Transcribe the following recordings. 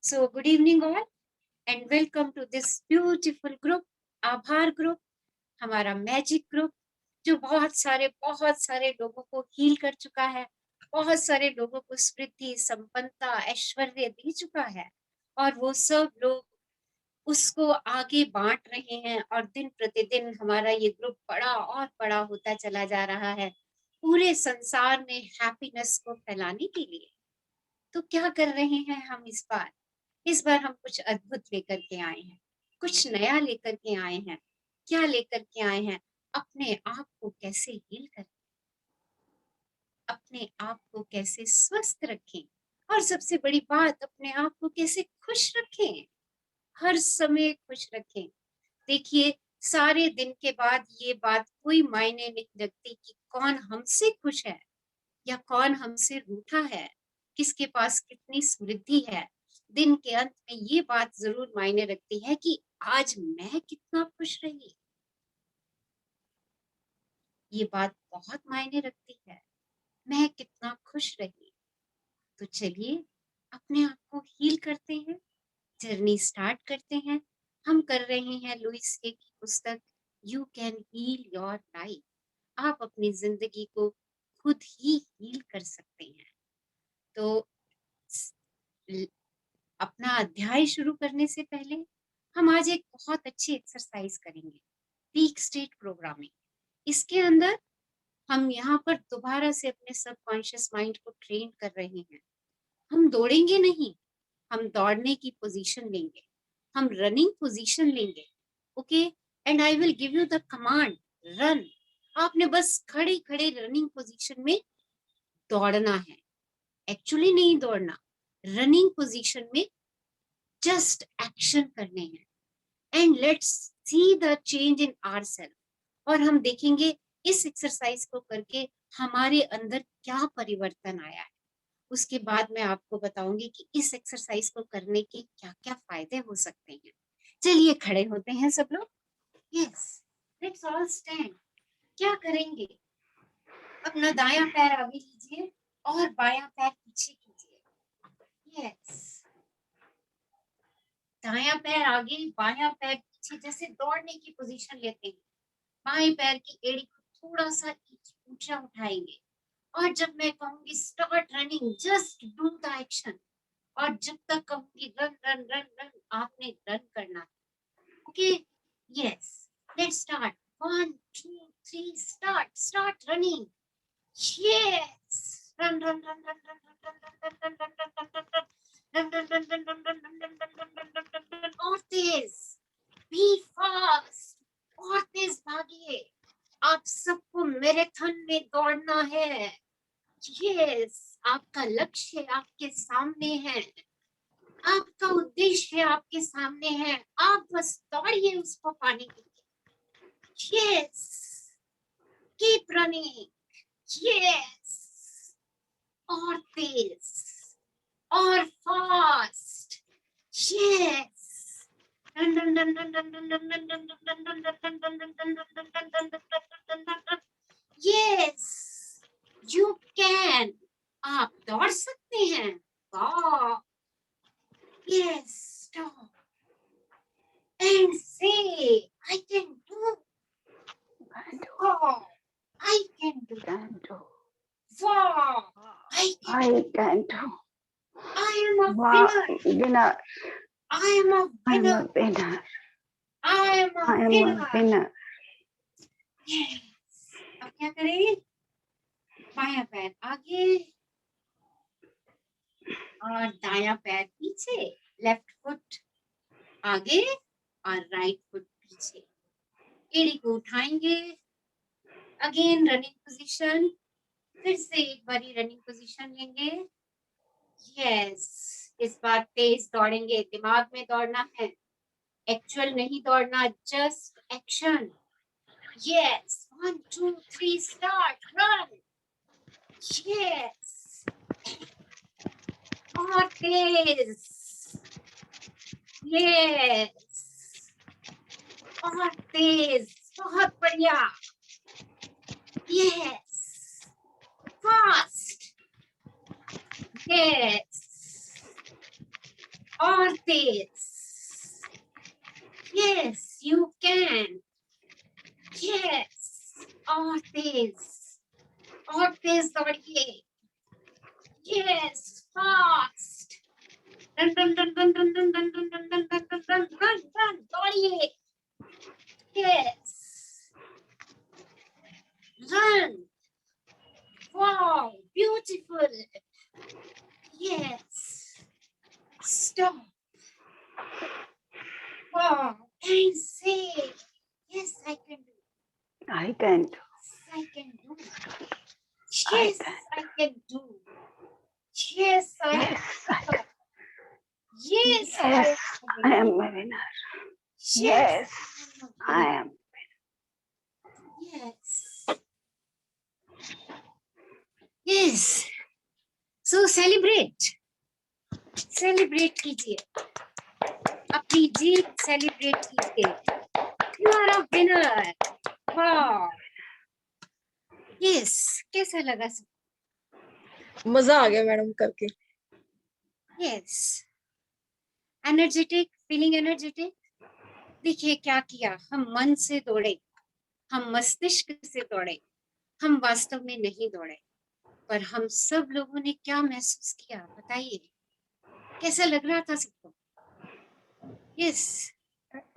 So, good evening all and welcome to this beautiful group, आभार group, हमारा magic group जो बहुत सारे लोगों को हील कर चुका है, बहुत सारे लोगों को स्मृति, संपन्नता, ऐश्वर्य दे चुका है और वो सब लोग उसको आगे बांट रहे हैं और दिन प्रतिदिन हमारा ये ग्रुप बड़ा और बड़ा होता चला जा रहा है पूरे संसार में हैप्पीनेस को फैलाने के लिए। तो क्या कर रहे हैं हम इस बार हम कुछ अद्भुत लेकर के आए हैं, कुछ नया लेकर के आए हैं। क्या लेकर के आए हैं? अपने आप को कैसे हील करें, अपने आप को कैसे स्वस्थ रखें और सबसे बड़ी बात अपने आप को कैसे खुश रखें, हर समय खुश रखें। देखिए, सारे दिन के बाद ये बात कोई मायने नहीं रखती कि कौन हमसे खुश है या कौन हमसे रूठा है, किसके पास कितनी समृद्धि है। दिन के अंत में ये बात जरूर मायने रखती है कि आज मैं कितना खुश रही। ये बात बहुत मायने रखती है, मैं कितना खुश रही। तो चलिए अपने आप को हील करते हैं, जर्नी स्टार्ट करते हैं। हम कर रहे हैं लुइस के की पुस्तक you can heal your life. आप अपनी जिंदगी को खुद ही हील कर सकते हैं। तो अपना अध्याय शुरू करने से पहले हम आज एक बहुत अच्छी एक्सरसाइज करेंगे, पीक स्टेट प्रोग्रामिंग। इसके अंदर हम यहाँ पर दोबारा से अपने सबकॉन्शियस माइंड को ट्रेन कर रहे हैं। हम दौड़ेंगे नहीं, हम दौड़ने की पोजीशन लेंगे, हम रनिंग पोजीशन लेंगे। Okay, and I will give you the command run. आपने बस खड़े खड़े रनिंग पोजीशन में दौड़ना है, एक्चुअली नहीं दौड़ना, रनिंग पोजीशन में जस्ट एक्शन करने हैं and let's see the change in ourself. और हम देखेंगे इस एक्सरसाइज को करके हमारे अंदर क्या परिवर्तन आया है। उसके बाद मैं आपको बताऊंगी कि इस एक्सरसाइज को करने के क्या क्या फायदे हो सकते हैं। चलिए खड़े होते हैं सब लोग। Yes, let's all stand. क्या करेंगे? अपना दायां पैर आगे लीजिए और बायां पैर पीछे कीजिए। यस, दायां पैर आगे, बायां पैर पीछे, जैसे दौड़ने की पोजीशन लेते हैं। बाएं पैर की एड़ी को थोड़ा सा ऊंचा उठाएंगे और जब मैं कहूंगी start running, just do the action. और जब तक कहूंगी रन रन रन रन, आपने रन करना है। Okay, yes, let's start. 1 2 3 start running. Yes, run run run run run run run run run run run run और तेज, बी फास्ट, और तेज भागिए। आप सबको मैराथन में दौड़ना है। यस, आपका लक्ष्य आपके सामने है, आपका उद्देश्य आपके सामने है, आप बस दौड़िए उसको पाने के लिए। Yes, keep running. यस, और तेज और fast. Yes, yes, you can. आप दौड़ सकते हैं। वाह, yes, stop and say, I can do. Wow, I can do. Wow, I can do. I am a winner. I am a winner. I am a winner. Yes. अब क्या करें? बायां पैर आगे और दायां पैर पीछे, लेफ्ट फुट आगे और राइट फुट पीछे। एड़ी को उठाएंगे, अगेन रनिंग पोजीशन, फिर से एक बारी रनिंग पोजीशन लेंगे। यस, इस बार तेज दौड़ेंगे, दिमाग में दौड़ना है, एक्चुअल नहीं दौड़ना, just action. Yes, 1 2 3 start run. Yes, और तेज। यस, और तेज, बहुत बढ़िया। Yes, fast. यस, और तेज। Yes, you can. Yes, और तेज दौड़िए। Yes, fast. Run, run, run, run, run, run, run, run, run, run, run, run, run, run, run, दौड़िए। Yes, run. Wow, beautiful. Yes, stop. Wow, and say, yes, I can do. I can do. I can do. I Yes, can. I can do. Yes, I Yes, I can. can. Yes, Yes, I am winner. a winner. Yes, Yes, I am a I winner. am. Yes. Yes. So celebrate. Celebrate कीजिए. अपनी जीत celebrate कीजिए. You are a winner. Wow. Yes. कैसा लगा सब? मजा आ गया madam करके। Yes. Energetic, feeling energetic. देखिए क्या किया, हम मन से दौड़े, हम मस्तिष्क से दौड़े, हम वास्तव में नहीं दौड़े, पर हम सब लोगों ने क्या महसूस किया बताइए, कैसा लग रहा था सबको? यस,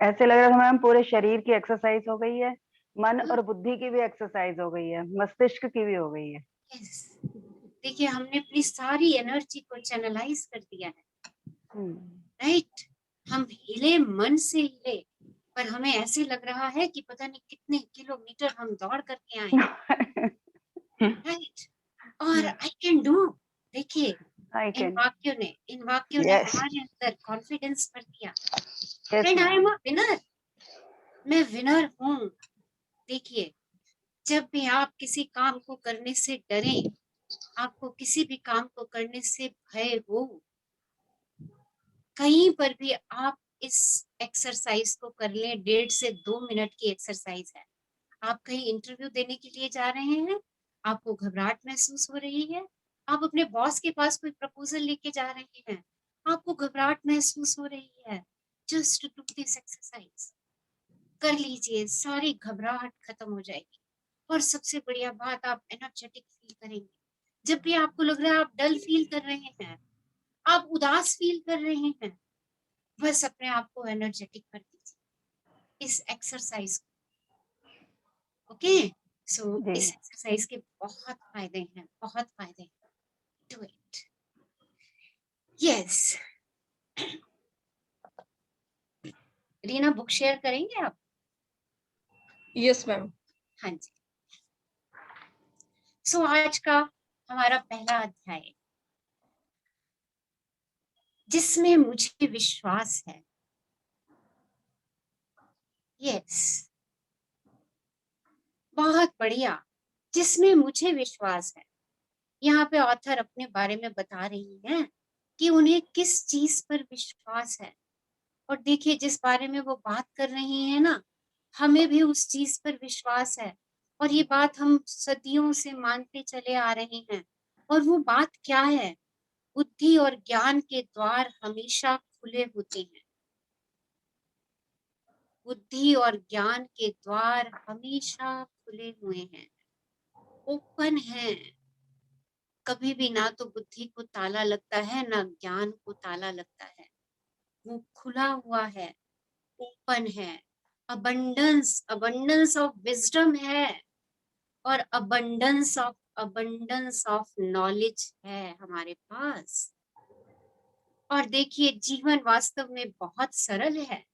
ऐसे लग रहा था मैम पूरे शरीर की एक्सरसाइज हो गई है, मन और बुद्धि की भी एक्सरसाइज हो गई है, मस्तिष्क की भी हो गई है। यस। देखिए हमने अपनी सारी एनर्जी को चैनलाइज कर दिया है, राइट? हम हिले, मन से हिले, पर हमें ऐसे लग रहा है कि पता नहीं कितने किलोमीटर हम दौड़ करके आए, राइट? और आई कैन डू, देखिए इन वाक्यों ने Yes. हमारे अंदर कॉन्फिडेंस भर दिया। Yes, and I M ma'am. A winner, मैं विनर हूँ। देखिए जब भी आप किसी काम को करने से डरें, आपको किसी भी काम को करने से भय हो, कहीं पर भी आप इस एक्सरसाइज को कर लें। 1.5 से 2 मिनट की एक्सरसाइज है। आप कहीं इंटरव्यू देने के लिए जा रहे हैं, आपको घबराहट महसूस हो रही है, आप अपने बॉस के पास कोई प्रपोजल लेके जा रहे हैं, आपको घबराहट महसूस हो रही है, जस्ट डू दिस एक्सरसाइज, कर लीजिए, सारी घबराहट खत्म हो जाएगी। और सबसे बढ़िया बात, आप एनर्जेटिक फील करेंगे। जब भी आपको लग रहा है आप डल फील कर रहे हैं, आप उदास फील कर रहे हैं, बस अपने आप को एनर्जेटिक कर दीजिए इस एक्सरसाइज को। ओके, सो इस एक्सरसाइज के बहुत फायदे हैं, बहुत फायदे हैं। Do it. Yes, Reena book share करेंगे आप? Yes ma'am. हाँ जी। सो आज का हमारा पहला अध्याय, जिसमें मुझे विश्वास है। यस, बहुत बढ़िया, जिसमें मुझे विश्वास है। यहाँ पे ऑथर अपने बारे में बता रही हैं कि उन्हें किस चीज पर विश्वास है। और देखिए जिस बारे में वो बात कर रही है ना, हमें भी उस चीज पर विश्वास है। और ये बात हम सदियों से मानते चले आ रहे हैं। और वो बात क्या है? बुद्धि और ज्ञान के द्वार हमेशा खुले होते हैं। बुद्धि और ज्ञान के द्वार हमेशा खुले हुए हैं, ओपन है। कभी भी ना तो बुद्धि को ताला लगता है, ना ज्ञान को ताला लगता है। वो खुला हुआ है, ओपन है। अबंडेंस ऑफ विजडम है, और अबंडेंस ऑफ नॉलेज है हमारे पास। और देखिए जीवन वास्तव में बहुत सरल है,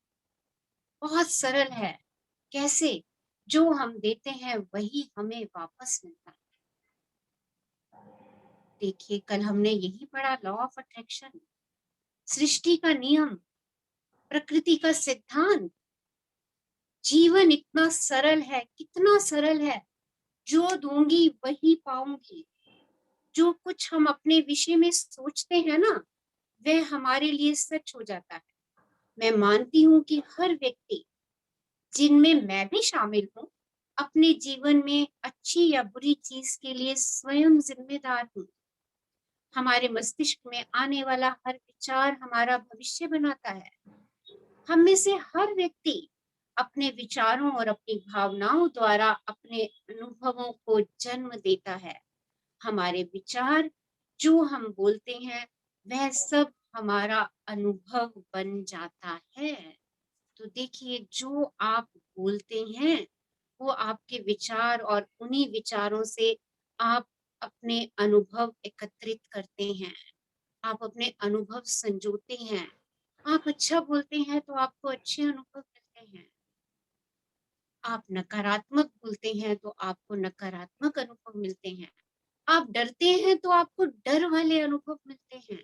बहुत सरल है। कैसे? जो हम देते हैं वही हमें वापस मिलता है। देखिए कल हमने यही पढ़ा, लॉ ऑफ अट्रैक्शन, सृष्टि का नियम, प्रकृति का सिद्धांत। जीवन इतना सरल है, कितना सरल है। जो दूंगी वही पाऊंगी। जो कुछ हम अपने विषय में सोचते हैं ना, वह हमारे लिए सच हो जाता है। मैं मानती हूँ कि हर व्यक्ति, जिनमें मैं भी शामिल हूँ, अपने जीवन में अच्छी या बुरी चीज के लिए स्वयं जिम्मेदार हूँ। हमारे मस्तिष्क में आने वाला हर विचार हमारा भविष्य बनाता है। हम में से हर व्यक्ति अपने विचारों और अपनी भावनाओं द्वारा अपने अनुभवों को जन्म देता है। हमारे विचार, जो हम बोलते हैं, वह सब हमारा अनुभव बन जाता है। तो देखिए, जो आप बोलते हैं वो आपके विचार, और उन्हीं विचारों से आप अपने अनुभव एकत्रित करते हैं, आप अपने अनुभव संजोते हैं। आप अच्छा बोलते हैं तो आपको अच्छे अनुभव मिलते हैं। आप नकारात्मक बोलते हैं तो आपको नकारात्मक अनुभव मिलते हैं। आप डरते हैं तो आपको डर वाले अनुभव मिलते हैं।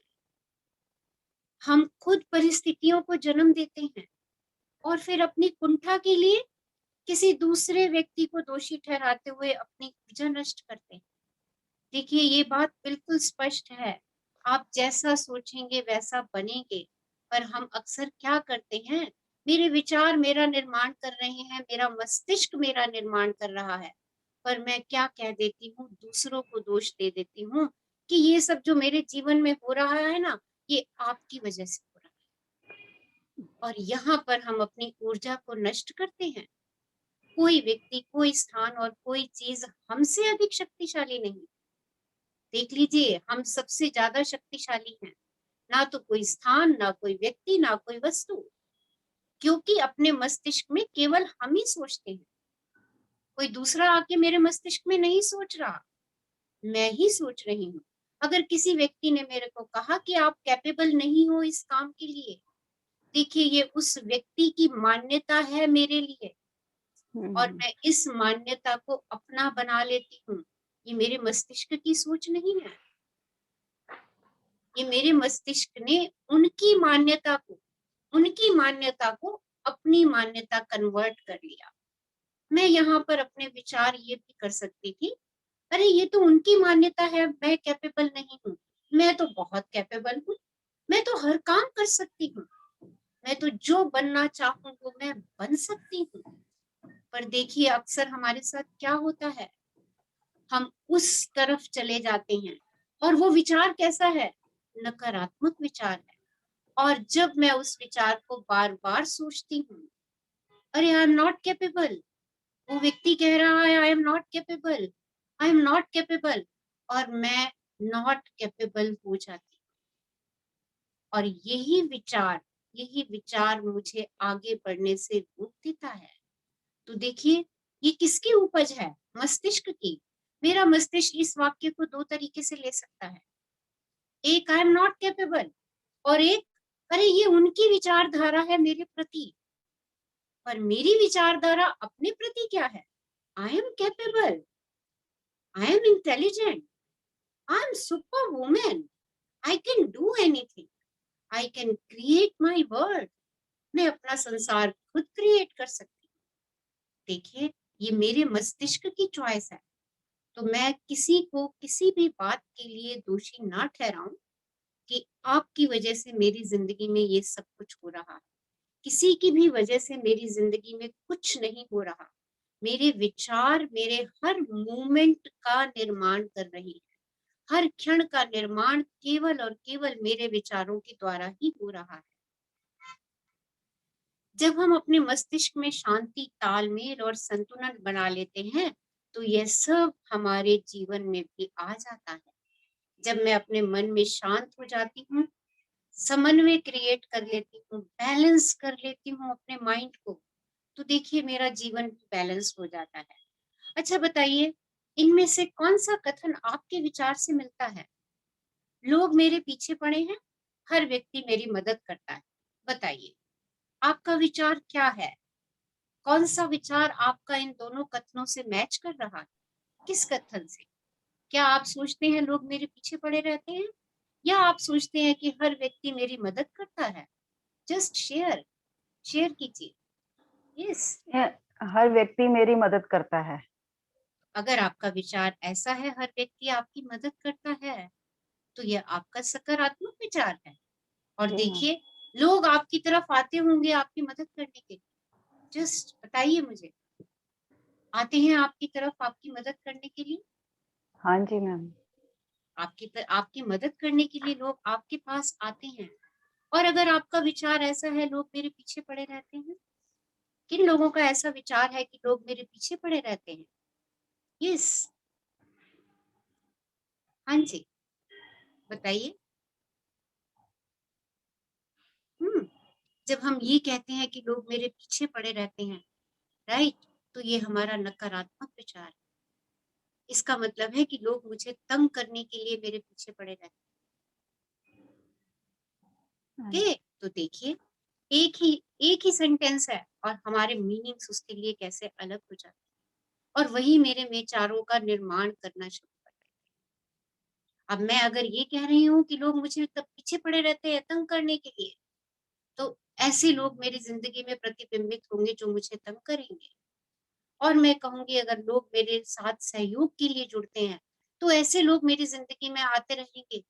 हम खुद परिस्थितियों को जन्म देते हैं और फिर अपनी कुंठा के लिए किसी दूसरे व्यक्ति को दोषी ठहराते हुए अपनी ऊर्जा नष्ट करते हैं। देखिए, ये बात बिल्कुल स्पष्ट है, आप जैसा सोचेंगे वैसा बनेंगे। पर हम अक्सर क्या करते हैं, मेरे विचार मेरा निर्माण कर रहे हैं, मेरा मस्तिष्क मेरा निर्माण कर रहा है, पर मैं क्या कह देती हूँ, दूसरों को दोष दे देती हूँ कि ये सब जो मेरे जीवन में हो रहा है ना, ये आपकी वजह से हो रहा है। और यहाँ पर हम अपनी ऊर्जा को नष्ट करते हैं। कोई व्यक्ति, कोई स्थान और कोई चीज हमसे अधिक शक्तिशाली नहीं। देख लीजिए, हम सबसे ज्यादा शक्तिशाली हैं। ना तो कोई स्थान, ना कोई व्यक्ति, ना कोई वस्तु, क्योंकि अपने मस्तिष्क में केवल हम ही सोचते हैं। कोई दूसरा आके मेरे मस्तिष्क में नहीं सोच रहा, मैं ही सोच रही हूँ। अगर किसी व्यक्ति ने मेरे को कहा कि आप कैपेबल नहीं हो इस काम के लिए, देखिए, ये उस व्यक्ति की मान्यता है मेरे लिए, और मैं इस मान्यता को अपना बना लेती हूँ। ये मेरे मस्तिष्क की सोच नहीं है, ये मेरे मस्तिष्क ने उनकी मान्यता को अपनी मान्यता कन्वर्ट कर लिया। मैं यहाँ पर अपने विचार ये भी कर सकती थी, अरे ये तो उनकी मान्यता है, मैं कैपेबल नहीं हूँ, मैं तो बहुत कैपेबल हूँ, मैं तो हर काम कर सकती हूँ, मैं तो जो बनना चाहूँ वो मैं बन सकती हूँ। पर देखिए, अक्सर हमारे साथ क्या होता है, हम उस तरफ चले जाते हैं, और वो विचार कैसा है, नकारात्मक विचार है। और जब मैं उस विचार को बार बार सोचती हूँ, अरे आई एम नॉट कैपेबल, वो व्यक्ति कह रहा है I am not capable, I am not capable, और मैं नॉट कैपेबल हो जाती हूँ। और यही विचार मुझे आगे बढ़ने से रोक देता है। तो देखिए, ये किसकी उपज है, मस्तिष्क की। मेरा मस्तिष्क इस वाक्य को दो तरीके से ले सकता है, एक आई एम नॉट कैपेबल, और एक अरे ये उनकी विचारधारा है मेरे प्रति। पर मेरी विचारधारा अपने प्रति क्या है, I am capable, I am intelligent, I am super women, I can do anything, I can create my world, मैं अपना संसार खुद क्रिएट कर सकती हूँ। देखिए, ये मेरे मस्तिष्क की चॉइस है। तो मैं किसी को किसी भी बात के लिए दोषी ना ठहराऊं कि आपकी वजह से मेरी जिंदगी में ये सब कुछ हो रहा है। किसी की भी वजह से मेरी जिंदगी में कुछ नहीं हो रहा। मेरे विचार मेरे हर मूवमेंट का निर्माण कर रही है। हर क्षण का निर्माण केवल और केवल मेरे विचारों के द्वारा ही हो रहा है। जब हम अपने मस्तिष्क में शांति, तालमेल और संतुलन बना लेते हैं, तो यह सब हमारे जीवन में भी आ जाता है। जब मैं अपने मन में शांत हो जाती हूँ, समन्वय क्रिएट कर लेती हूँ, बैलेंस कर लेती हूँ अपने माइंड को, तो देखिए, मेरा जीवन बैलेंस हो जाता है। अच्छा बताइए, इनमें से कौन सा कथन आपके विचार से मिलता है? लोग मेरे पीछे पड़े हैं, हर व्यक्ति मेरी मदद करता है। बताइए, आपका विचार क्या है? कौन सा विचार आपका इन दोनों कथनों से मैच कर रहा है? किस कथन से? क्या आप सोचते हैं लोग मेरे पीछे पड़े रहते हैं, या आप सोचते हैं कि हर व्यक्ति मेरी मदद करता है? जस्ट शेयर कीजिए। यस, हर व्यक्ति मेरी मदद करता है। अगर आपका विचार ऐसा है, हर व्यक्ति आपकी मदद करता है, तो यह आपका सकारात्मक विचार है। और जी मैम। देखिए, लोग आपकी तरफ आते होंगे आपकी मदद करने के लिए। जस्ट बताइए मुझे, आते हैं आपकी तरफ आपकी मदद करने के लिए? हाँ जी मैम। आपकी मदद करने के लिए लोग आपके पास आते हैं। और अगर आपका विचार ऐसा है लोग मेरे पीछे पड़े रहते हैं, किन लोगों का ऐसा विचार है कि लोग मेरे पीछे पड़े रहते हैं? यस, हाँ जी, बताइए। जब हम ये कहते हैं कि लोग मेरे पीछे पड़े रहते हैं, राइट? तो ये हमारा नकारात्मक विचार है। इसका मतलब है कि लोग मुझे तंग करने के लिए मेरे पीछे पड़े रहते हाँ हैं। ओके, तो देखिए एक ही सेंटेंस है और हमारे मीनिंग्स उसके लिए कैसे अलग हो जाते हैं और वही मेरे विचारों का निर्माण करना शुरू कर देते हैं। अब मैं अगर ये कह रही हूँ कि लोग मुझे तब पीछे पड़े रहते हैं तंग करने के लिए, तो ऐसे लोग मेरी ज़िंदगी में प्रतिबिंबित होंगे जो मुझे तंग करेंगे। और मैं कहूँगी अगर लोग मेरे साथ सहयोग के लिए जुड़ते हैं, तो ऐसे लोग मेरी ज़िंदगी में आते रहेंगे,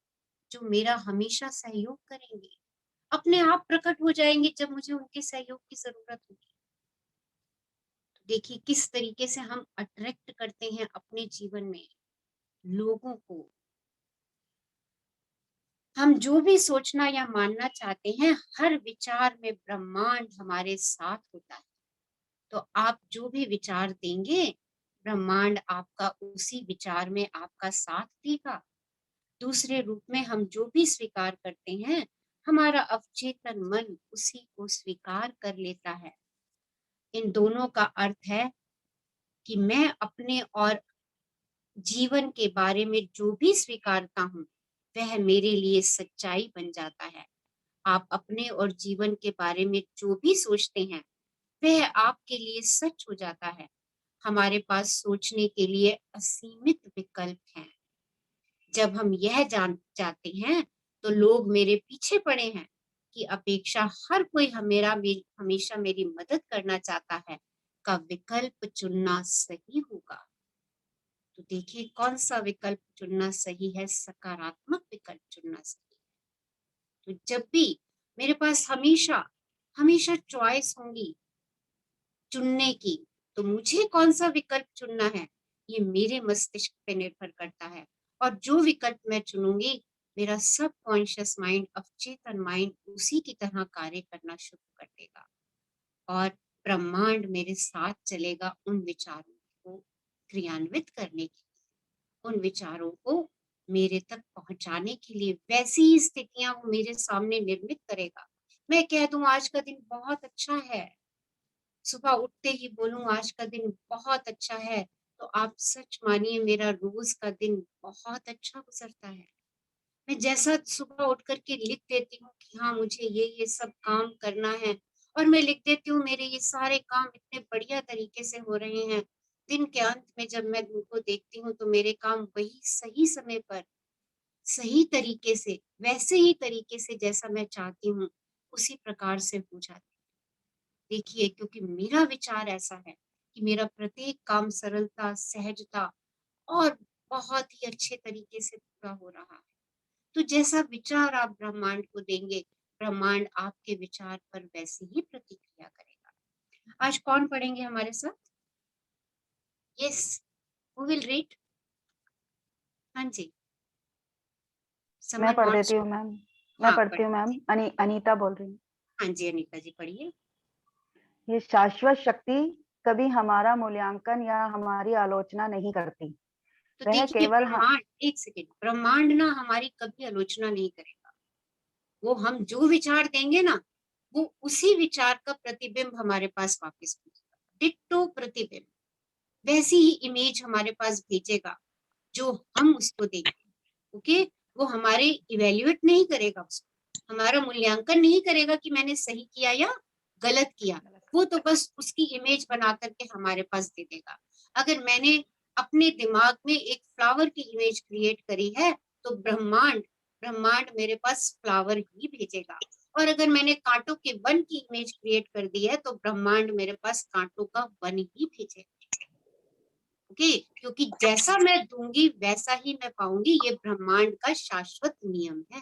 जो मेरा हमेशा सहयोग करेंगे। अपने आप प्रकट हो जाएँगे जब मुझे उनके सहयोग की ज़रूरत होगी। तो देखिए किस तरीके से हम अट्रैक्ट करते हैं अपने जीवन में लोगों को। हम जो भी सोचना या मानना चाहते हैं, हर विचार में ब्रह्मांड हमारे साथ होता है। तो आप जो भी विचार देंगे, ब्रह्मांड आपका उसी विचार में आपका साथ देगा। दूसरे रूप में हम जो भी स्वीकार करते हैं, हमारा अवचेतन मन उसी को स्वीकार कर लेता है। इन दोनों का अर्थ है कि मैं अपने और जीवन के बारे में जो भी स्वीकारता हूँ, वह मेरे लिए सच्चाई बन जाता है। आप अपने और जीवन के बारे में जो भी सोचते हैं, वह आपके लिए सच हो जाता है। हमारे पास सोचने के लिए असीमित विकल्प हैं। जब हम यह जान जाते हैं, तो लोग मेरे पीछे पड़े हैं की अपेक्षा हर कोई हमेशा मेरी मदद करना चाहता है का विकल्प चुनना सही होगा। तो देखिए कौन सा विकल्प चुनना सही है, सकारात्मक विकल्प चुनना सही है। तो जब भी मेरे पास हमेशा चॉइस होंगी चुनने की, तो मुझे कौन सा विकल्प चुनना है, ये मेरे मस्तिष्क पे निर्भर करता है। और जो विकल्प मैं चुनूंगी, मेरा सबकॉन्शियस माइंड, अवचेतन माइंड उसी की तरह कार्य करना शुरू कर देगा और ब्रह्मांड मेरे साथ चलेगा उन विचारों को क्रियान्वित करने के लिए, उन विचारों को मेरे तक पहुंचाने के लिए। वैसी ही स्थितियां वो मेरे सामने निर्मित करेगा। मैं कह दूं आज का दिन बहुत अच्छा है, सुबह उठते ही बोलूं आज का दिन बहुत अच्छा है, तो आप सच मानिए मेरा रोज का दिन बहुत अच्छा गुजरता है। मैं जैसा सुबह उठ करके लिख देती हूँ कि हाँ मुझे ये सब काम करना है, और मैं लिख देती हूँ मेरे ये सारे काम इतने बढ़िया तरीके से हो रहे हैं। दिन के अंत में जब मैं उनको देखती हूँ तो मेरे काम वही सही समय पर, सही तरीके से, वैसे ही तरीके से जैसा मैं चाहती हूँ, उसी प्रकार से हो जाते। देखिए क्योंकि मेरा विचार ऐसा है कि मेरा प्रत्येक काम सरलता, सहजता और बहुत ही अच्छे तरीके से पूरा हो रहा है। तो जैसा विचार आप ब्रह्मांड को देंगे, ब्रह्मांड आपके विचार पर वैसे ही प्रतिक्रिया करेगा। आज कौन पढ़ेंगे हमारे साथ? Yes, who will read? हाँ जी, मैं समवन पढ़ वांट्स देती टू। हूँ मैम। मैं हाँ, पढ़ती पढ़ हूँ मैम। दीजिए। अनीता बोल रही हूँ। हाँ जी, अनीता जी पढ़िए। ये शाश्वत शक्ति कभी हमारा मूल्यांकन या हमारी आलोचना नहीं करती। तो वह देखिए केवल ब्रह्मांड, एक सेकंड, ब्रह्मांड ना हमारी कभी आलोचना नहीं करेगा। वो हम जो विचार देंगे ना, वो उसी विचार का प्रतिबिंब हमारे पास वापस भेजेगा, डिट्टो प्रतिबिंब। वैसी ही इमेज हमारे पास भेजेगा जो हम उसको देंगे। ओके, वो हमारे इवेल्युएट नहीं करेगा, उसको हमारा मूल्यांकन नहीं करेगा कि मैंने सही किया या गलत किया। वो तो बस उसकी इमेज बना करके हमारे पास दे देगा। अगर मैंने अपने दिमाग में एक फ्लावर की इमेज क्रिएट करी है, तो ब्रह्मांड ब्रह्मांड मेरे पास फ्लावर ही भेजेगा। और अगर मैंने कांटों के वन की इमेज क्रिएट कर दी है, तो ब्रह्मांड मेरे पास कांटों का वन ही भेजेगा। ओके, क्योंकि जैसा मैं दूंगी वैसा ही मैं पाऊंगी, ये ब्रह्मांड का शाश्वत नियम है।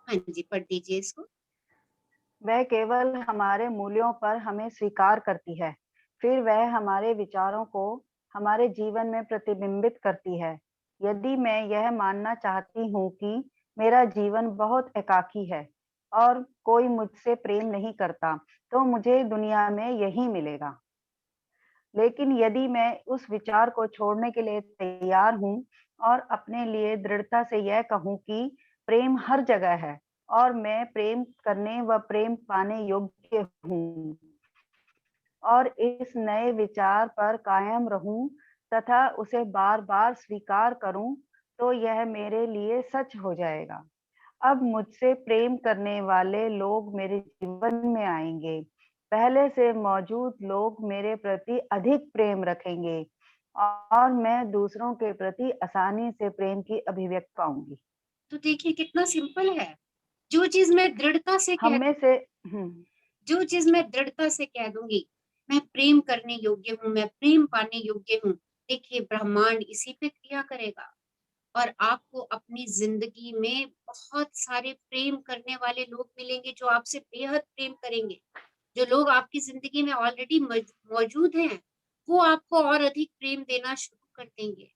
हाँ जी, पढ़ दीजिए इसको। वह केवल हमारे मूल्यों पर हमें स्वीकार करती है, फिर वह हमारे विचारों को हमारे जीवन में प्रतिबिंबित करती है। यदि मैं यह मानना चाहती हूँ कि मेरा जीवन बहुत एकाकी है और कोई मुझसे प्रेम नहीं करता, तो मुझे दुनिया में यही मिलेगा। लेकिन यदि मैं उस विचार को छोड़ने के लिए तैयार हूँ और अपने लिए दृढ़ता से यह कहूँ कि प्रेम हर जगह है और मैं प्रेम करने व प्रेम पाने योग्य हूँ और इस नए विचार पर कायम रहूं तथा उसे बार-बार स्वीकार करूं, तो यह मेरे लिए सच हो जाएगा। अब मुझसे प्रेम करने वाले लोग मेरे जीवन में आएंगे। पहले से मौजूद लोग मेरे प्रति अधिक प्रेम रखेंगे और मैं दूसरों के प्रति आसानी से प्रेम की अभिव्यक्ति पाऊंगी। तो देखिए कितना सिंपल है। जो चीज मैं दृढ़ता से हम कह में से हम्म, जो चीज मैं दृढ़ता से कह दूंगी, मैं प्रेम करने योग्य हूँ, मैं प्रेम पाने योग्य हूँ, देखिए ब्रह्मांड इसी पे क्रिया करेगा और आपको अपनी जिंदगी में बहुत सारे प्रेम करने वाले लोग मिलेंगे जो आपसे बेहद प्रेम करेंगे। जो लोग आपकी जिंदगी में ऑलरेडी मौजूद हैं, वो आपको और अधिक प्रेम देना शुरू कर देंगे।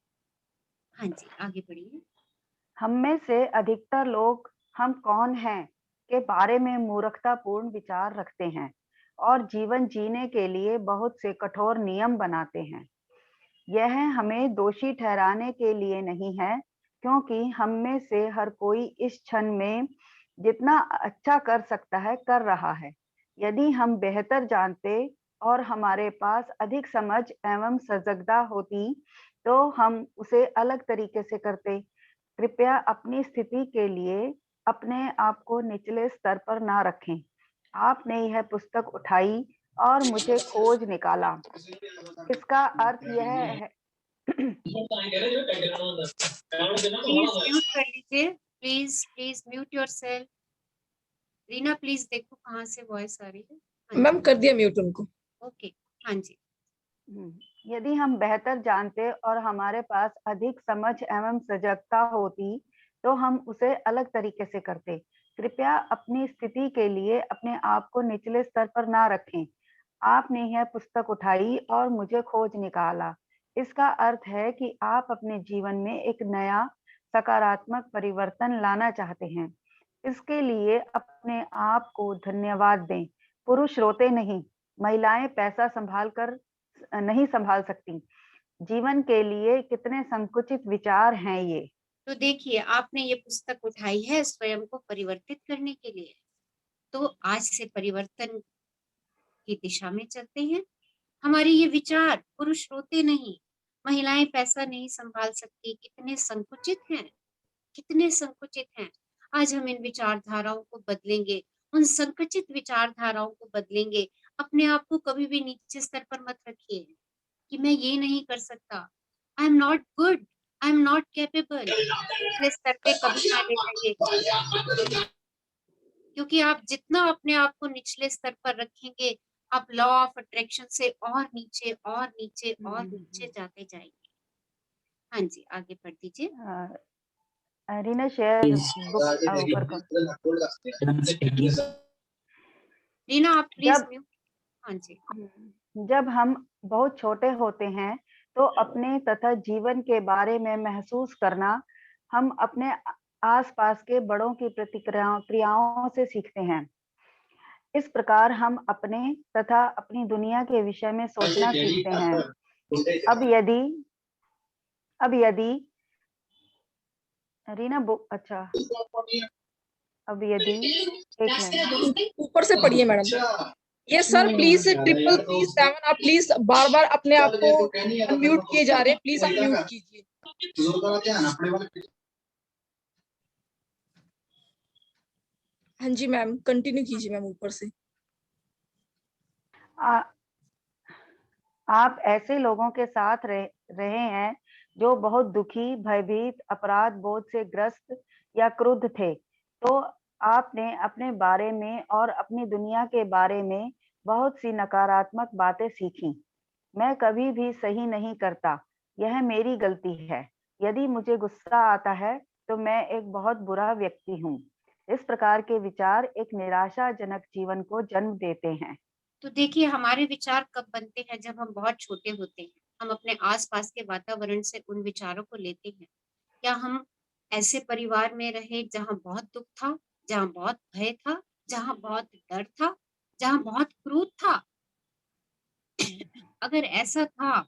हाँ जी, आगे बढ़िए। हम में से अधिकतर लोग हम कौन हैं के बारे में मूर्खतापूर्ण विचार रखते हैं और जीवन जीने के लिए बहुत से कठोर नियम बनाते हैं। यह हमें दोषी ठहराने के लिए नहीं है, क्योंकि हम में से हर कोई इस क्षण में जितना अच्छा कर सकता है, कर रहा है। यदि हम बेहतर जानते और हमारे पास अधिक समझ एवं सजगता होती, तो हम उसे अलग तरीके से करते। कृपया अपनी स्थिति के लिए अपने आप को निचले स्तर पर ना रखें। आपने यह पुस्तक उठाई और मुझे खोज निकाला। इसका अर्थ यह है प्लीज म्यूट कर लीजिए। Please please mute yourself. Reena please देखो कहाँ से वॉइस आ रही है। हाँ मैम जी, कर दिया म्यूट उनको। ओके। हाँ जी, यदि हम बेहतर जानते और हमारे पास अधिक समझ एवं सजगता होती, तो हम उसे अलग तरीके से करते। कृपया अपनी स्थिति के लिए अपने आप को निचले स्तर पर ना रखें। आपने यह पुस्तक उठाई और मुझे खोज निकाला। इसका अर्थ है कि आप अपने जीवन में एक नया सकारात्मक परिवर्तन लाना चाहते हैं। इसके लिए अपने आप को धन्यवाद दें। पुरुष रोते नहीं, महिलाएं पैसा नहीं संभाल सकती। जीवन के लिए कितने संकुचित विचार हैं ये। तो देखिए आपने ये पुस्तक उठाई है स्वयं को परिवर्तित करने के लिए। तो आज से परिवर्तन की दिशा में चलते हैं। हमारे ये विचार पुरुष रोते नहीं, महिलाएं पैसा नहीं संभाल सकती, कितने संकुचित हैं, कितने संकुचित हैं। आज हम इन विचारधाराओं को बदलेंगे, उन संकुचित विचारधाराओं को बदलेंगे। अपने आप को कभी भी नीचे स्तर पर मत रखिए कि मैं ये नहीं कर सकता, I am not good, I am not capable. निचले स्तर पे कभी ना ले जाइए, क्योंकि आप जितना अपने आप को निचले स्तर पर रखेंगे, आप लॉ ऑफ अट्रैक्शन से और नीचे और नीचे और नीचे जाते जाएंगे। हाँ जी, आगे बढ़ दीजिए। रीना शेयर बुक ऊपर का। रीना आप प्लीज जब म्यूट। हाँ जी, जब हम बहुत छोटे होते हैं, तो अपने तथा जीवन के बारे में महसूस करना हम अपने आसपास के बड़ों की क्रियाओं से सीखते हैं। इस प्रकार हम अपने तथा अपनी दुनिया के विषय में सोचना सीखते हैं। अब यदि अब यदि रीना बुक अच्छा अब यदि एक मिनट। ऊपर से पढ़िए मैडम। ये सर प्लीज ट्रिपल प्लीज 7 आप प्लीज बार बार अपने आप को अनम्यूट किए जा रहे हैं, प्लीज अनम्यूट कीजिए। हाँ जी मैम, कंटिन्यू कीजिए मैम ऊपर से। आ- आप ऐसे लोगों के साथ रहे हैं जो बहुत दुखी, भयभीत, अपराध बोध से ग्रस्त या क्रुद्ध थे। तो आपने अपने बारे में और अपनी दुनिया के बारे में बहुत सी नकारात्मक बातें सीखी। मैं कभी भी सही नहीं करता, यह मेरी गलती है। यदि मुझे गुस्सा आता है, तो मैं एक बहुत बुरा व्यक्ति हूँ। इस प्रकार के विचार एक निराशाजनक जीवन को जन्म देते हैं। तो देखिए हमारे विचार कब बनते हैं, जब हम बहुत छोटे होते हैं। हम अपने आसपास के वातावरण से उन विचारों को लेते हैं। क्या हम ऐसे परिवार में रहे जहाँ बहुत दुख था, जहाँ बहुत भय था, जहाँ बहुत डर था, जहाँ बहुत क्रोध था? अगर ऐसा था,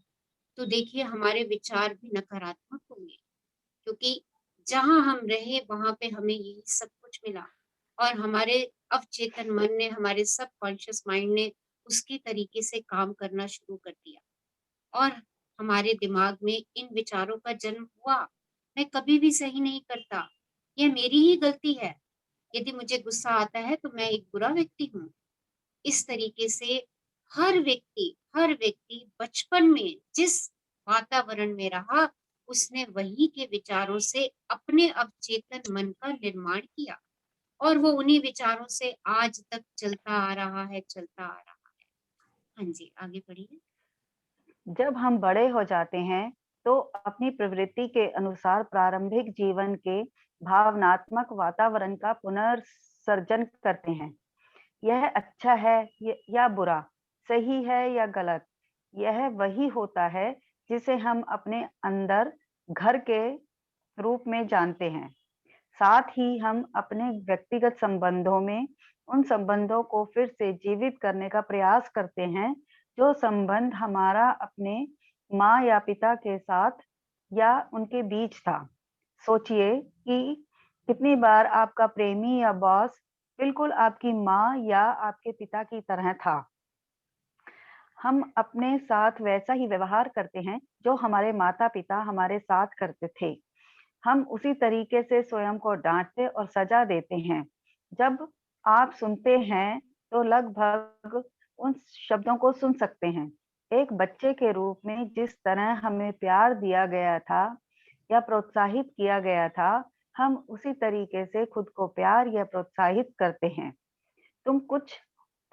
तो देखिए हमारे विचार भी नकारात्मक होंगे, क्योंकि जहाँ हम रहे वहाँ पे हमें यही सब कुछ मिला और हमारे अवचेतन मन ने, हमारे सबकॉन्शियस माइंड ने उसकी तरीके से काम करना शुरू कर दिया और हमारे दिमाग में इन विचारों का जन्म हुआ। मैं कभी भी सही नहीं करता, यह मेरी ही गलती है। यदि मुझे गुस्सा आता है तो मैं एक बुरा व्यक्ति हूँ। इस तरीके से हर व्यक्ति बचपन में जिस वातावरण में रहा, उसने वही के विचारों से अपने अवचेतन मन का निर्माण किया और वो उन्हीं विचारों से आज तक चलता आ रहा है, चलता आ रहा है। हाँ जी, आगे बढ़िए। जब हम बड़े हो जाते हैं, तो अपनी प्रवृत्ति के अनुसार प्रारंभिक जीवन के भावनात्मक वातावरण का पुनर्सर्जन करते हैं। यह अच्छा है या बुरा, सही है या गलत, यह वही होता है जिसे हम अपने अंदर घर के रूप में जानते हैं। साथ ही हम अपने व्यक्तिगत संबंधों में उन संबंधों को फिर से जीवित करने का प्रयास करते हैं, जो संबंध हमारा अपने माँ या पिता के साथ या उनके बीच था। सोचिए कि कितनी बार आपका प्रेमी या बॉस बिल्कुल आपकी माँ या आपके पिता की तरह था। हम अपने साथ वैसा ही व्यवहार करते हैं जो हमारे माता-पिता हमारे साथ करते थे। हम उसी तरीके से स्वयं को डाँटते और सज़ा देते हैं। जब आप सुनते हैं, तो लगभग उन शब्दों को सुन सकते हैं। एक बच्चे के रूप में जिस तरह हमें प्यार दिया गया था या प्रोत्साहित किया गया था, हम उसी तरीके से खुद को प्यार या प्रोत्साहित करते हैं। तुम कुछ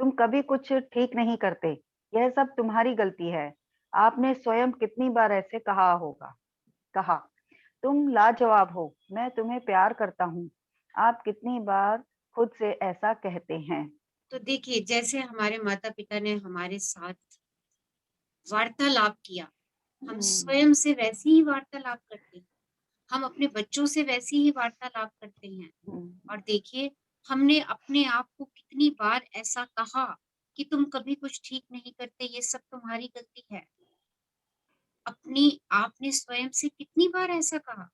तुम कभी कुछ ठीक नहीं करते, यह सब तुम्हारी गलती है। आपने स्वयं कितनी बार ऐसे कहा, तुम लाजवाब हो, मैं तुम्हें प्यार करता हूँ। आप कितनी बार खुद से ऐसा कहते हैं? तो देखिए, जैसे हमारे माता-पिता ने हमारे साथ वार्तालाप किया, हम स्वयं से वैसे ही वार्तालाप करते हैं। हम अपने बच्चों से वैसे ही वार्तालाप करते हैं। और देखिए, हमने अपने आप को कितनी बार ऐसा कहा कि तुम कभी कुछ ठीक नहीं करते, ये सब तुम्हारी गलती है। आपने स्वयं से कितनी बार ऐसा कहा?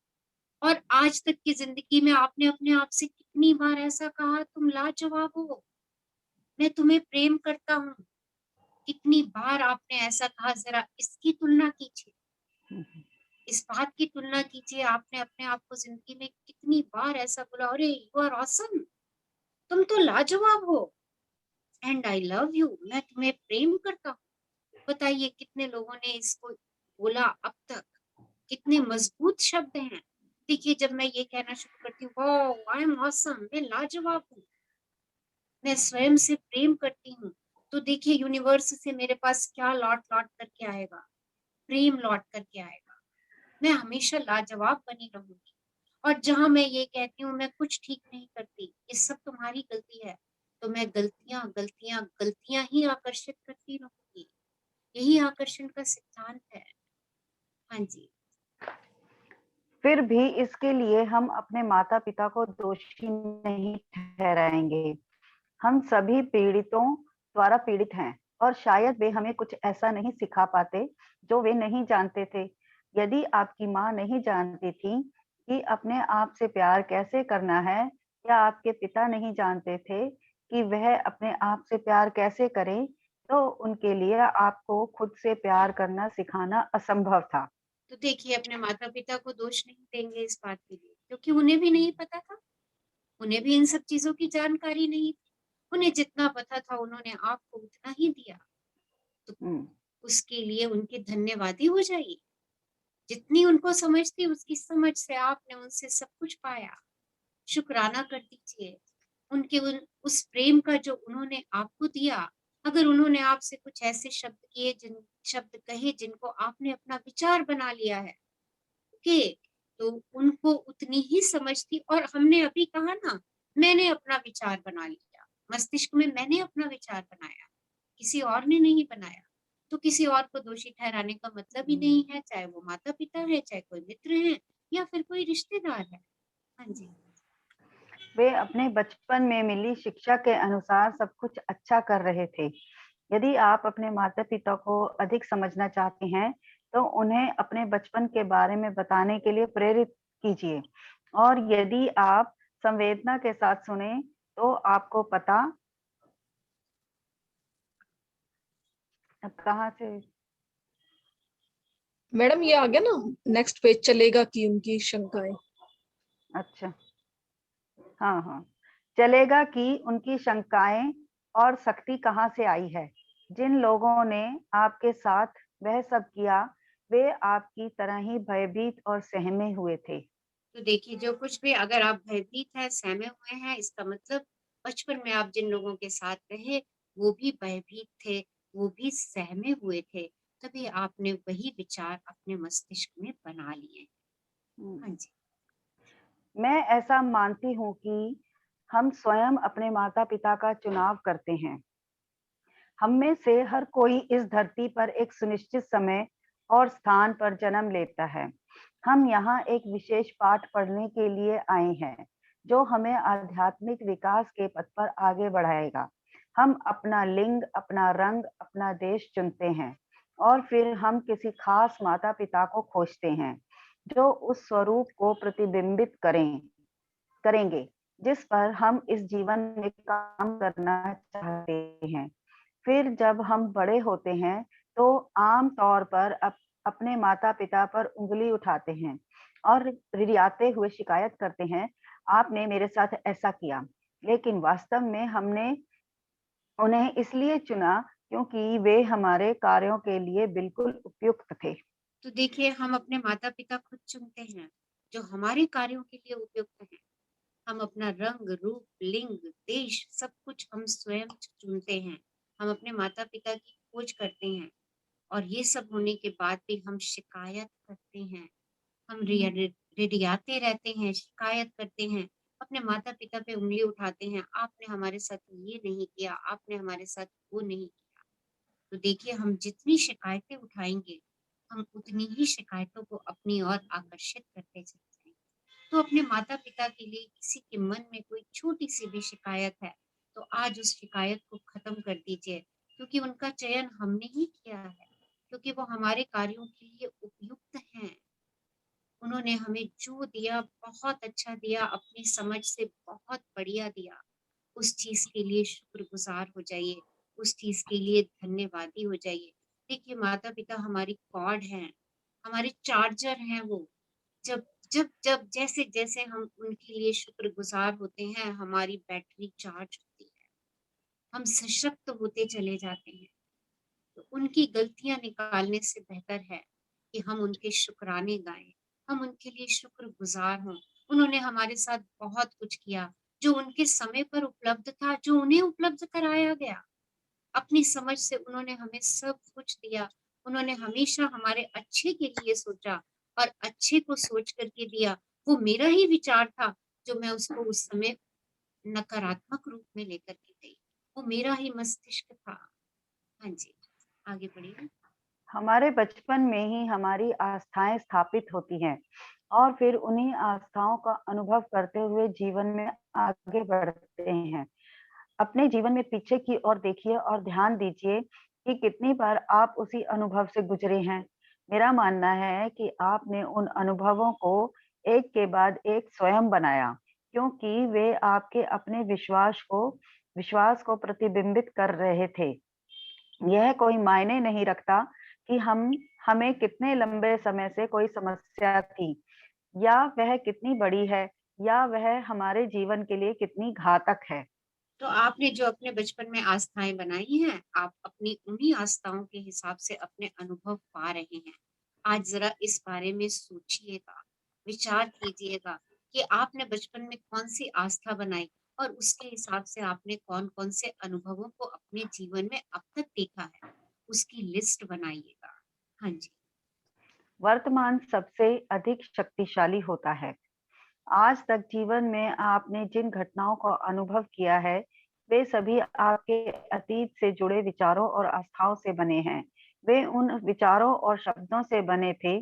और आज तक की ज़िंदगी में आपने अपने आप से कितनी बार ऐसा कहा, तुम लाजवाब हो, मैं तुम्हें प्रेम करता हूँ। कितनी बार आपने ऐसा कहा, ज़रा इसकी तुलना कीजिए। इस बात की तुलना कीजिए, आपने अपने आप को ज़िंदगी में कितनी बार ऐसा बोला, अरे यू आर ऑसम, तुम तो लाजवाब हो एंड आई लव यू, मैं तुम्हें प्रेम करता हूँ। बताइए कितने लोगों ने इसको बोला अब तक, कितने मजबूत शब्द हैं। देखिए, जब मैं ये कहना शुरू करती हूँ, वाओ आई एम ऑसम, मैं लाजवाब हूँ, मैं स्वयं से प्रेम करती हूँ, तो देखिए यूनिवर्स से मेरे पास क्या लौट-लौट करके आएगा, प्रेम लौट करके आएगा। मैं हमेशा लाजवाब बनी रहूँगी। और जहाँ मैं ये कहती हूँ मैं कुछ ठीक नहीं करती, ये सब तुम्हारी गलती है, तो मैं गलतियाँ, गलतियाँ, गलतियाँ ही आकर्षित करती रहूँगी। यही आकर्षण का सिद्धांत है। हाँ जी। फिर भी इसके लिए हम अपने माता-पिता को दोषी नहीं ठहराएँगे। हम सभी पीड़ितों द्वारा पीड़ित हैं और शायद वे हमें कुछ ऐसा नहीं सिखा पाते जो वे नहीं जानते थे। यदि आपकी माँ नहीं जानती थी कि अपने आप से प्यार कैसे करना है या आपके पिता नहीं जानते थे कि वह अपने आप से प्यार कैसे करें, तो उनके लिए आपको खुद से प्यार करना सिखाना असंभव था। तो देखिए, अपने माता-पिता को दोष नहीं देंगे इस बात के लिए, क्योंकि उन्हें भी नहीं पता था, उन्हें भी इन सब चीज़ों की जानकारी नहीं थी। उन्हें जितना पता था उन्होंने आपको उतना ही दिया, तो हुँ। उसके लिए उनके धन्यवादी हो जाइए। जितनी उनको समझ थी उसकी समझ से आपने उनसे सब कुछ पाया, शुक्राना कर दीजिए। उनके उस प्रेम का जो उन्होंने आपको दिया, अगर उन्होंने आपसे कुछ ऐसे शब्द कहे जिनको आपने अपना विचार बना लिया है, ओके, तो उनको उतनी ही समझ थी और हमने अभी कहा ना, मैंने अपना विचार बना लिया, मस्तिष्क में मैंने अपना विचार बनाया, किसी और ने नहीं बनाया। तो किसी और को दोषी ठहराने का मतलब ही नहीं है, चाहे वो माता-पिता है, चाहे कोई मित्र है, या फिर कोई रिश्तेदार है। हाँ जी। वे अपने बचपन में मिली शिक्षा के अनुसार सब कुछ अच्छा कर रहे थे। यदि आप अपने माता-पिता को अधिक समझना चाहते हैं, तो उन्हें अपने बचपन के बारे में बताने के लिए प्रेरित कीजिए। और यदि आप संवेदना के साथ सुनें, तो आपको पता अब कहाँ से मैडम ये आ गया ना, नेक्स्ट पेज चलेगा कि उनकी शंकाएं। अच्छा, हाँ, हाँ। चलेगा कि उनकी शंकाएँ और सख्ती कहाँ से आई है। जिन लोगों ने आपके साथ वह सब किया, वे आपकी तरह ही भयभीत और सहमे हुए थे। तो देखिए, जो कुछ भी अगर आप भयभीत हैं, सहमे हुए हैं, इसका मतलब बचपन में आप जिन लोगों के साथ रहे, वो भी भयभीत थे, वो भी सहमे हुए थे, तभी आपने वही विचार अपने मस्तिष्क में बना लिए। हुँ। हाँ जी। मैं ऐसा मानती हूँ कि हम स्वयं अपने माता-पिता का चुनाव करते हैं। हम में से हर कोई इस धरती पर एक सुनिश्चित समय और स्थान पर जन्म लेता है। हम यहाँ एक विशेष पाठ पढ़ने के लिए आए हैं, जो हमें आध्यात्मिक विकास के पथ पर आगे बढ़ाएगा। हम अपना लिंग, अपना रंग, अपना देश चुनते हैं और फिर हम किसी खास माता-पिता को खोजते हैं, जो उस स्वरूप को प्रतिबिंबित करेंगे, जिस पर हम इस जीवन में काम करना चाहते हैं। फिर जब हम बड़े होते हैं, तो आम तौर पर अपने माता-पिता पर उँगली उठाते हैं और रिरियाते हुए शिकायत करते हैं, "आपने मेरे साथ ऐसा किया।" लेकिन वास्तव में हमने उन्हें इसलिए चुना क्योंकि वे हमारे कार्यों के लिए बिल्कुल उपयुक्त थे। तो देखिए, हम अपने माता-पिता खुद चुनते हैं, जो हमारे कार्यों के लिए उपयुक्त हैं। हम अपना रंग, रूप, लिंग, देश सब कुछ हम स्वयं चुनते हैं। हम अपने माता-पिता की खोज करते हैं और ये सब होने के बाद भी हम शिकायत करते हैं। हम रिड़ियाते रहते हैं, शिकायत करते हैं, अपने माता-पिता पे उँगली उठाते हैं, आपने हमारे साथ ये नहीं किया, आपने हमारे साथ वो नहीं किया। तो देखिए, हम जितनी शिकायतें उठाएँगे, हम उतनी ही शिकायतों को अपनी ओर आकर्षित करते चले जाएँगे। तो अपने माता-पिता के लिए किसी के मन में कोई छोटी-सी भी शिकायत है, तो आज उस शिकायत को खत्म कर दीजिए, क्योंकि उनका चयन हमने ही किया है, क्योंकि वो हमारे कार्यों के लिए उपयुक्त हैं। उन्होंने हमें जो दिया बहुत अच्छा दिया, अपनी समझ से बहुत बढ़िया दिया। उस चीज़ के लिए शुक्रगुज़ार हो जाइए, उस चीज़ के लिए धन्यवादी हो जाइए। देखिए, माता-पिता हमारी कॉर्ड हैं, हमारे चार्जर हैं वो। जब जैसे-जैसे हम उनके लिए शुक्रगुज़ार होते हैं, हमारी बैटरी चार्ज होती है, हम सशक्त होते चले जाते हैं। तो उनकी गलतियाँ निकालने से बेहतर है कि हम उनके शुक्राने गाएँ, हम उनके लिए शुक्रगुज़ार हों। उन्होंने हमारे साथ बहुत कुछ किया, जो उनके समय पर उपलब्ध था, जो उन्हें उपलब्ध कराया गया। अपनी समझ से उन्होंने हमें सब कुछ दिया। उन्होंने हमेशा हमारे अच्छे के लिए सोचा और अच्छे को सोच कर के दिया। वो मेरा ही विचार था, जो मैं उसको उस समय नकारात्मक रूप में लेकर के गई। वो मेरा ही मस्तिष्क था। हाँ जी, आगे बढ़िए। हमारे बचपन में ही हमारी आस्थाएँ स्थापित होती हैं और फिर उन्हीं आस्थाओं का अनुभव करते हुए जीवन में आगे बढ़ते हैं। अपने जीवन में पीछे की ओर देखिए और ध्यान दीजिए कि कितनी बार आप उसी अनुभव से गुजरे हैं। मेरा मानना है कि आपने उन अनुभवों को एक के बाद एक स्वयं बनाया, क्योंकि वे आपके अपने विश्वास को प्रतिबिंबित कर रहे थे। यह कोई मायने नहीं रखता कि हमें कितने लंबे समय से कोई समस्या थी या वह कितनी बड़ी है या वह हमारे जीवन के लिए कितनी घातक है। तो आपने जो अपने बचपन में आस्थाएँ बनाई हैं, आप अपनी उन्हीं आस्थाओं के हिसाब से अपने अनुभव पा रहे हैं। आज ज़रा इस बारे में सोचिएगा, विचार कीजिएगा कि आपने बचपन में कौन-सी आस्था बनाई और उसके हिसाब से आपने कौन-कौन से अनुभवों को अपने जीवन में अब तक देखा है, उसकी लिस्ट बनाइएगा। हाँ जी। वर्तमान सबसे अधिक शक्तिशाली होता है। आज तक जीवन में आपने जिन घटनाओं का अनुभव किया है, वे सभी आपके अतीत से जुड़े विचारों और आस्थाओं से बने हैं। वे उन विचारों और शब्दों से बने थे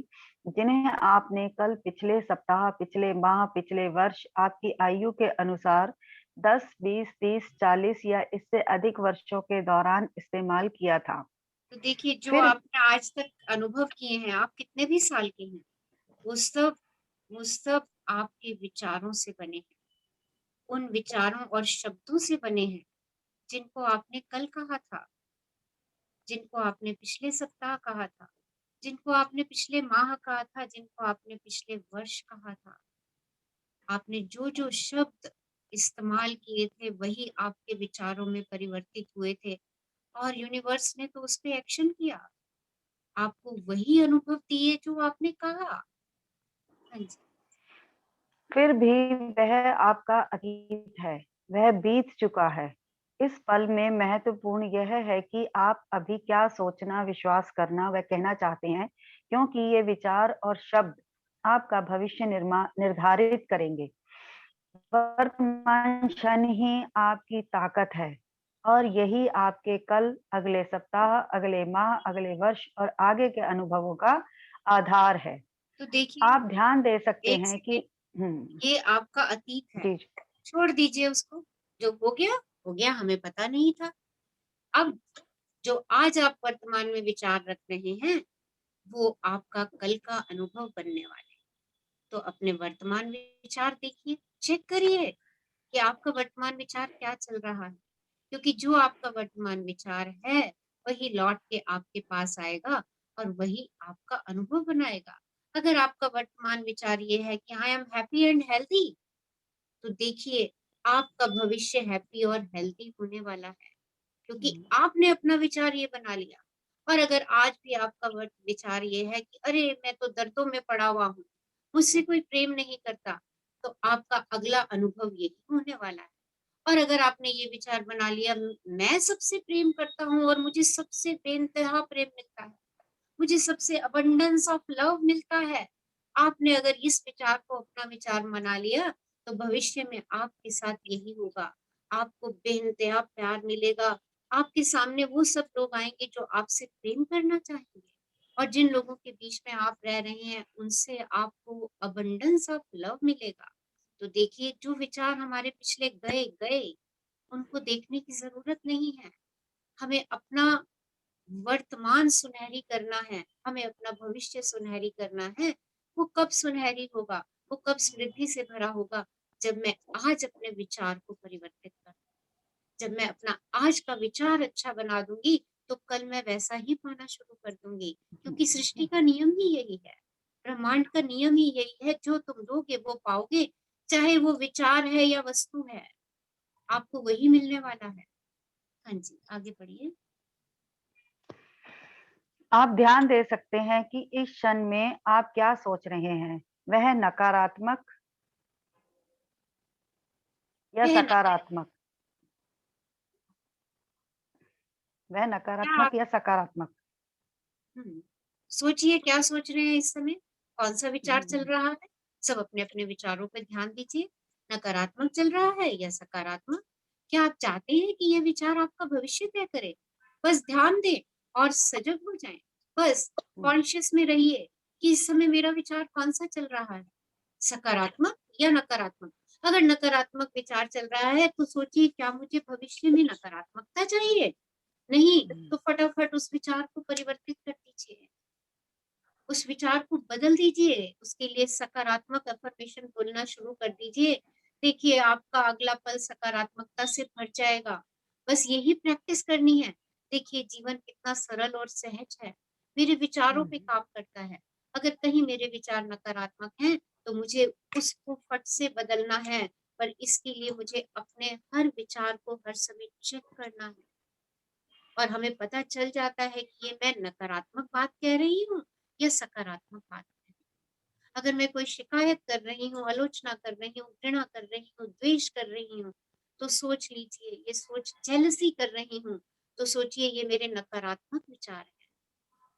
जिन्हें आपने कल, पिछले सप्ताह, पिछले माह, पिछले वर्ष आपकी आयु के अनुसार 10, 20, 30, 40 या इससे अधिक वर्षों के दौरान इस्तेमाल किया था। तो देखिए, जो फिर आपने आज तक अनुभव किए हैं, आप कितने भी साल के हैं, वो सब आपके विचारों से बने हैं। उन विचारों और शब्दों से बने हैं जिनको आपने कल कहा था, जिनको आपने पिछले सप्ताह कहा था, जिनको आपने पिछले माह कहा था, जिनको आपने पिछले वर्ष कहा था। आपने जो-जो शब्द इस्तेमाल किए थे, वही आपके विचारों में परिवर्तित हुए थे और यूनिवर्स ने तो उस पे एक्शन किया। आपको वही अनुभव दिए जो आपने कहा। हाँ जी। फिर भी वह आपका अतीत है, वह बीत चुका है। इस पल में महत्वपूर्ण यह है कि आप अभी क्या सोचना, विश्वास करना व कहना चाहते हैं, क्योंकि ये विचार और शब्द आपका भविष्य निर्धारित करेंगे। वर्तमान क्षण ही आपकी ताकत है और यही आपके कल, अगले सप्ताह, अगले माह, अगले वर्ष और आगे के अनुभवों का आधार है। तो देखिए, आप ध्यान दे सकते 1 हैं कि सेकंड, हुँ, ये आपका अतीत है। जी, छोड़ दीजिए उसको, जो हो गया, हमें पता नहीं था। अब जो आज आप वर्तमान में विचार रख रहे हैं, वो आपका कल का अनुभव बनने वाले हैं। तो अपने वर्तमान विचार देखिए, चेक करिए कि आपका वर्तमान विचार क्या चल रहा है। क्योंकि जो आपका वर्तमान विचार है, वही लौट के आपके पास आएगा और वही आपका अनुभव बनाएगा। अगर आपका वर्तमान विचार ये है कि I am happy and healthy, तो देखिए आपका भविष्य हैप्पी और हेल्दी होने वाला है, क्योंकि हुँ, आपने अपना विचार ये बना लिया। और अगर आज भी आपका विचार ये है कि अरे मैं तो दर्दों में पड़ा हुआ हूँ, मुझसे कोई प्रेम नहीं करता, तो आपका अगला अनुभव यही होने वाला है। और अगर आपने ये विचार बना लिया, मैं सबसे प्रेम करता हूँ और मुझे सबसे बेइंतहा प्रेम मिलता है, मुझे सबसे अबंडेंस ऑफ लव मिलता है। आपने अगर इस विचार को अपना विचार बना लिया, तो भविष्य में आपके साथ यही होगा। आपको बेइंतहा प्यार मिलेगा। आपके सामने वो सब लोग आएँगे जो आपसे प्रेम करना चाहेंगे और जिन लोगों के बीच में आप रह रहे हैं, उनसे आपको अबंडेंस ऑफ लव मिलेगा। तो देखिए, जो विचार हमारे पिछले गए, गए, उनको देखने की ज़रूरत नहीं है। हमें अपना वर्तमान सुनहरी करना है, हमें अपना भविष्य सुनहरी करना है। वो कब सुनहरी होगा, वो कब समृद्धि से भरा होगा, जब मैं आज अपने विचार को परिवर्तित करूँ। जब मैं अपना आज का विचार अच्छा बना दूँगी, तो कल मैं वैसा ही पाना शुरू कर दूँगी, क्योंकि सृष्टि का नियम ही यही है। ब्रह्मांड का नियम ही यही है, जो तुम दोगे वो पाओगे, चाहे वो विचार है या वस्तु है, आपको वही मिलने वाला है। हाँ जी, आगे बढ़िए। आप ध्यान दे सकते हैं कि इस क्षण में आप क्या सोच रहे हैं, वह नकारात्मक या वह नका सकारात्मक? वह क्या आप नकारात्मक या सकारात्मक? हुँ, सोचिए क्या सोच रहे हैं इस समय? कौन-सा विचार चल हुँ, रहा है? सब अपने-अपने विचारों पे ध्यान दीजिए। नकारात्मक चल रहा है या सकारात्मक? क्या आप चाहते हैं कि ये विचार आपका भविष्य तय करे? बस ध्यान दें और सजग हो जाएँ। बस हुँ, कॉन्शियस में रहिए कि इस समय मेरा विचार कौन-सा चल रहा है? सकारात्मक या नकारात्मक? अगर नकारात्मक विचार चल रहा है, तो सोचिए क्या मुझे भविष्य में नकारात्मकता चाहिए? नहीं, हुँ, तो फटाफट उस विचार को परिवर्तित कर दीजिए। उस विचार को बदल दीजिए, उसके लिए सकारात्मक अफ़र्मेशन बोलना शुरू कर दीजिए। देखिए, आपका अगला पल सकारात्मकता से भर जाएगा। बस यही प्रैक्टिस करनी है। देखिए, जीवन कितना सरल और सहज है। मेरे विचारों हुँ, पे काम करता है। अगर कहीं मेरे विचार नकारात्मक हैं, तो मुझे उसको फट से बदलना है, पर इसके लिए मुझे अपने हर विचार को हर समय चेक करना है। और हमें पता चल जाता है कि ये मैं नकारात्मक बात कह रही हूँ या सकारात्मक बात कह रही हूँ। अगर मैं कोई शिकायत कर रही हूँ, आलोचना कर रही हूँ, घृणा कर रही हूँ, द्वेष कर रही हूँ, तो सोच लीजिए ये सोच जेलसी कर रही हूँ, तो सोचिए ये मेरे नकारात्मक विचार हैं।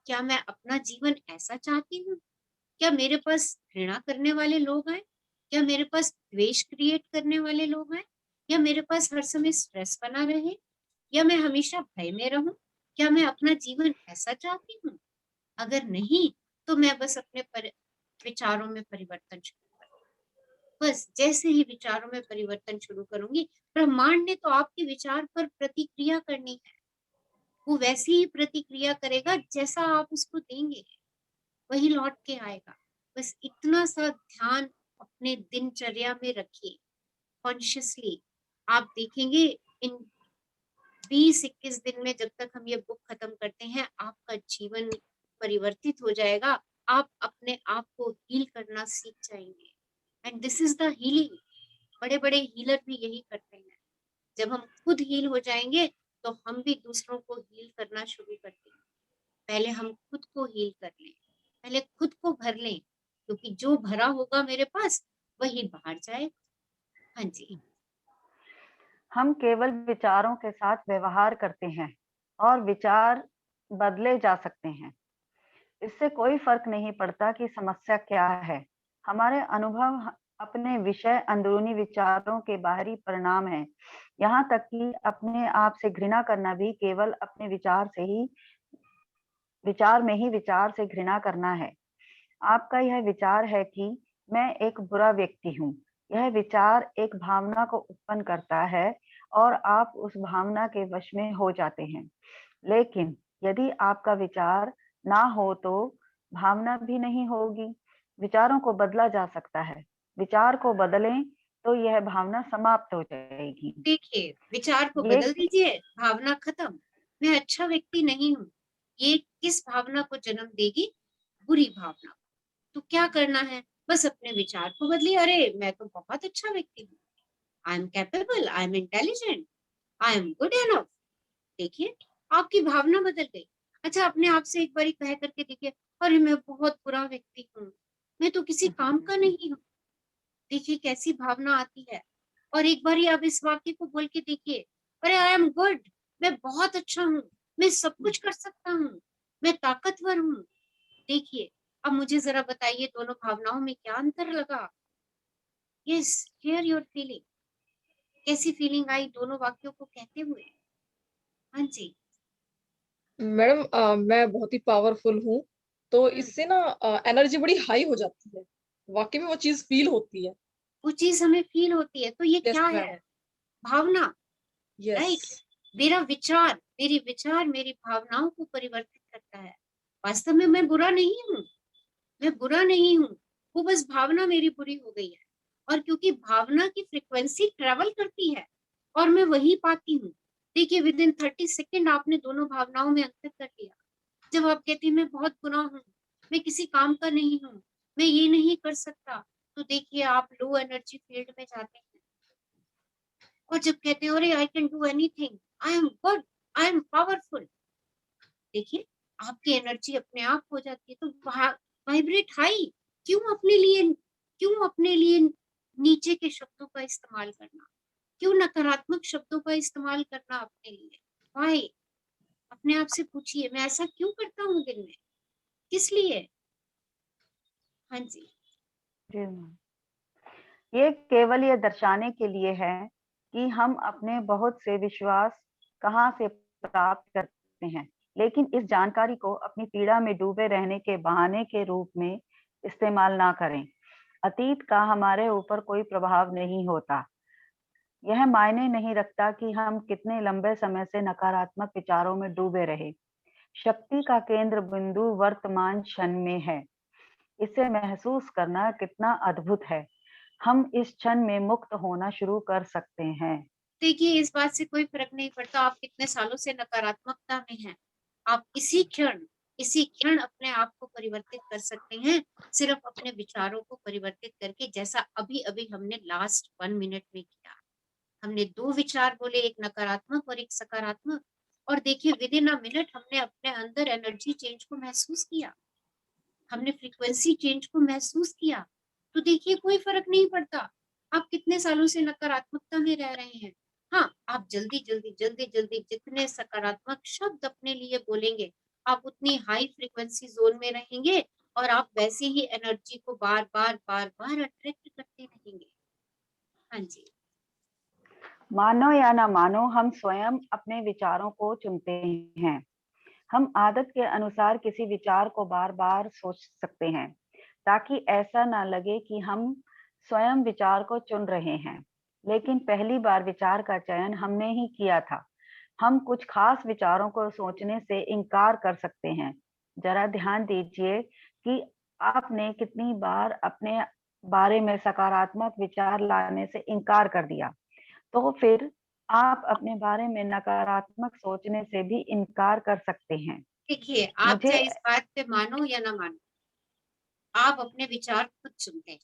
क्या मैं अपना जीवन ऐसा चाहती हूँ? क्या मेरे पास घृणा करने वाले लोग आएँ? क्या मेरे पास द्वेष क्रिएट करने वाले लोग आएँ? या मेरे पास हर समय स्ट्रेस बना रहे? या मैं हमेशा भय में रहूँ? क्या मैं अपना जीवन ऐसा चाहती हूँ? अगर नहीं, तो मैं बस अपने विचारों में परिवर्तन शुरू करूँ। बस जैसे ही विचारों में परिवर्तन शुरू करूँगी, ब्रह्मांड ने तो आपके विचार पर प्रतिक्रिया करनी है। वो वैसी ही प्रतिक्रिया करेगा जैसा आप उसको देंगे, वही लौट के आएगा। बस इतना सा ध्यान अपने दिनचर्या में रखिए, कॉन्शियसली। आप देखेंगे इन 20-21 दिन में जब तक हम ये बुक खत्म करते हैं, आपका जीवन परिवर्तित हो जाएगा। आप अपने आप को हील करना सीख जाएँगे and this is the healing. बड़े-बड़े हीलर भी यही करते हैं। जब हम खुद हील हो जाएँगे, तो हम भी दूसरों को हील करना शुरू कर देंगे। पहले हम खुद को हील कर लें, पहले खुद को भर लें, क्योंकि जो भरा होगा मेरे पास, वही बाहर जाएगा। हाँ जी। हम केवल विचारों के साथ व्यवहार करते हैं और विचार बदले जा सकते हैं। इससे कोई फर्क नहीं पड़ता कि समस्या क्या है। हमारे अनुभव अपने विषय अंदरूनी विचारों के बाहरी परिणाम हैं। यहाँ तक कि अपने आप से घृणा करना भी केवल अपने विचार में ही विचार से घृणा करना है। आपका यह विचार है कि मैं एक बुरा व्यक्ति हूँ। यह विचार एक भावना को उत्पन्न करता है और आप उस भावना के वश में हो जाते हैं। लेकिन यदि आपका विचार ना हो तो भावना भी नहीं होगी। विचारों को बदला जा सकता है। विचार को बदलें तो यह भावना समाप्त हो जाएगी। देखिए, विचार को ये बदल दीजिए, भावना खत्म। मैं अच्छा व्यक्ति नहीं हूँ। ये किस भावना को जन्म देगी? बुरी भावना। तो क्या करना है? बस अपने विचार को बदलिए, अरे! मैं तो बहुत अच्छा व्यक्ति हूँ। I am capable, I am intelligent, I am good enough. देखिए, आपकी भावना बदल गई। अच्छा, अपने आप से एक बारी कह करके देखिए, अरे! मैं बहुत बुरा व्यक्ति हूँ। मैं तो किसी काम का नहीं हूँ। देखिए कैसी भावना आती है। और एक बारी आप इस वाक्य को बोल के देखिए, अरे आई एम गुड, मैं बहुत अच्छा हूँ, मैं सब कुछ कर सकता हूँ, मैं ताकतवर हूँ। देखिए, अब मुझे ज़रा बताइए दोनों भावनाओं में क्या अंतर लगा? Yes, share your feeling. कैसी फीलिंग आई दोनों वाक्यों को कहते हुए? हाँ जी। मैडम मैं बहुत ही पावरफुल हूँ, तो हुँ, इससे ना एनर्जी बड़ी हाई हो जाती है। वाक़ई में वो चीज़ फ़ील होती है। वो चीज़ हमें फ़ील होती है, तो ये यस क्या मैम, है? भावना, यस, राइट? मेरा विचार, मेरे विचार मेरी भावनाओं को परिवर्तित करता है। वास्तव में मैं बुरा नहीं हूँ। मैं बुरा नहीं हूँ, वो बस भावना मेरी बुरी हो गई है। और क्योंकि भावना की फ्रीक्वेंसी ट्रैवल करती है और मैं वही पाती हूँ। देखिए विदिन 30 सेकंड आपने दोनों भावनाओं में अंतर कर दिया। जब आप कहती हैं मैं बहुत बुरा हूँ, मैं किसी काम का नहीं हूँ, मैं ये नहीं कर सकता, तो देखिए आप लो एनर्जी फील्ड में जाते हैं। और जब कहते हो अरे I can do anything, I am good, I am powerful, देखिए आपकी एनर्जी अपने आप हो जाती है। तो वाइब्रेट हाई। क्यों अपने लिए नीचे के शब्दों का इस्तेमाल करना? क्यों नकारात्मक शब्दों का इस्तेमाल करना अपने लिए? व्हाई? अपने आप से पूछिए, मैं ऐसा क्यों करता हूँ दिन में? किस लिए? हाँ जी। जी मैम। ये केवल ये दर्शाने के लिए है कि हम अपने बहुत से विश्वास कहाँ से प्राप्त करते हैं, लेकिन इस जानकारी को अपनी पीड़ा में डूबे रहने के बहाने के रूप में इस्तेमाल ना करें। अतीत का हमारे ऊपर कोई प्रभाव नहीं होता। यह मायने नहीं रखता कि हम कितने लंबे समय से नकारात्मक विचारों में डूबे रहे। शक्ति का केंद्र बिंदु वर्तमान क्षण में है। इसे महसूस करना कितना अद्भुत है। हम इस क्षण में मुक्त होना शुरू कर सकते हैं। देखिए इस बात से कोई फ़र्क नहीं पड़ता आप कितने सालों से नकारात्मकता में हैं। आप इसी क्षण अपने आप को परिवर्तित कर सकते हैं, सिर्फ़ अपने विचारों को परिवर्तित करके जैसा अभी-अभी हमने लास्ट 1 मिनट में किया। हमने 2 विचार बोले, एक नकारात्मक और एक सकारात्मक और देखिए विदिन अ मिनट हमने अपने अंदर एनर्जी चेंज को महसूस किया। हमने फ्रीक्वेंसी चेंज को महसूस किया। तो देखिए कोई फ़र्क नहीं पड़ता, आप कितने सालों से नकारात्मकता में रह रहे हैं। हाँ, आप जल्दी-जल्दी जितने सकारात्मक शब्द अपने लिए बोलेंगे, आप उतनी हाई फ्रीक्वेंसी ज़ोन में रहेंगे और आप वैसे ही एनर्जी को बार-बार अट्रैक्ट करते रहेंगे। हाँ जी। मानो या ना मानो, हम स्वयं अपने विचारों को चुनते हैं। हम आदत के अनुसार किसी विचार को बार-बार सोच सकते हैं, ताकि ऐसा ना लगे कि हम स्वयं विचार को चुन रहे हैं। लेकिन पहली बार विचार का चयन हमने ही किया था। हम कुछ खास विचारों को सोचने से इनकार कर सकते हैं। ज़रा ध्यान दीजिए कि आपने कितनी बार अपने बारे में सकारात्मक विचार लाने से इनकार कर दिया। तो फिर आप अपने बारे में नकारात्मक सोचने से भी इनकार कर सकते हैं। देखिए, आप मुझे चाहे इस बात पे मानो या ना मानो, आप अपने विचार खुद चुनते हैं।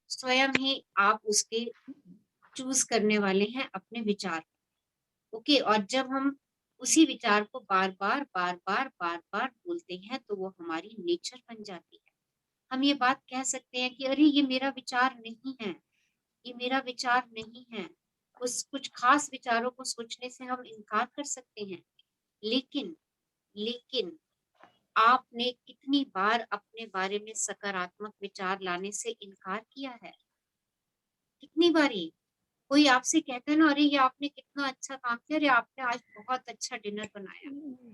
स्वयं ही आप उसके चूज़ करने वाले हैं अपने विचार। ओके, और जब हम उसी विचार को बार-बार, बार-बार, बार-बार बोलते हैं, तो वो हमारी नेचर बन जाती है। हम ये बात कह सकते हैं कि अरे! ये मेरा विचार नहीं है, ये मेरा विचार नहीं है। उस कुछ खास विचारों को सोचने से हम इनकार कर सकते हैं। लेकिन लेकिन आपने कितनी बार अपने बारे में सकारात्मक विचार लाने से इनकार किया है? कितनी बारी? कोई आपसे कहता है ना, "अरे! ये आपने कितना अच्छा काम किया, अरे! आपने आज बहुत अच्छा डिनर बनाया।"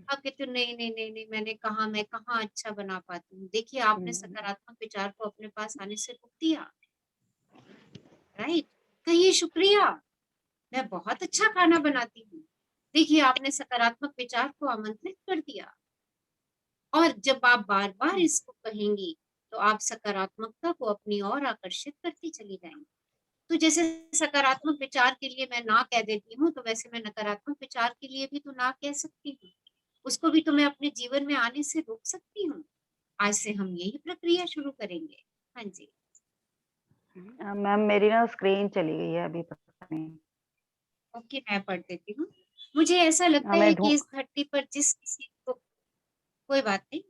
आप कहते हो, "नहीं, नहीं, नहीं, नहीं, मैं कहाँ अच्छा बना पाती हूँ।" देखिए, आपने सकारात्मक विचार को अपने पास आने से रोक दिया, राइट? कहिए, "शुक्रिया, मैं बहुत अच्छा खाना बनाती हूँ।" देखिए, आपने सकारात्मक विचार को आमंत्रित कर दिया। और जब आप बार-बार इसको कहेंगी, तो आप सकारात्मकता को अपनी ओर आकर्षित करती चली जाएँगी। तो जैसे सकारात्मक विचार के लिए मैं ना कह देती हूँ, तो वैसे मैं नकारात्मक विचार के लिए भी तो ना कह सकती हूँ। उसको भी तो मैं अपने जीवन में आने से रोक सकती हूँ। आज से हम यही प्रक्रिया शुरू करेंगे। हाँ जी। मैम मेरी ना स्क्रीन चली गई है अभी पता नहीं। ओके, मैं पढ़ देती हूँ। मुझे ऐसा लगता मैं है ढूँ कि इस धरती पर जिस किसी को कोई बात नहीं।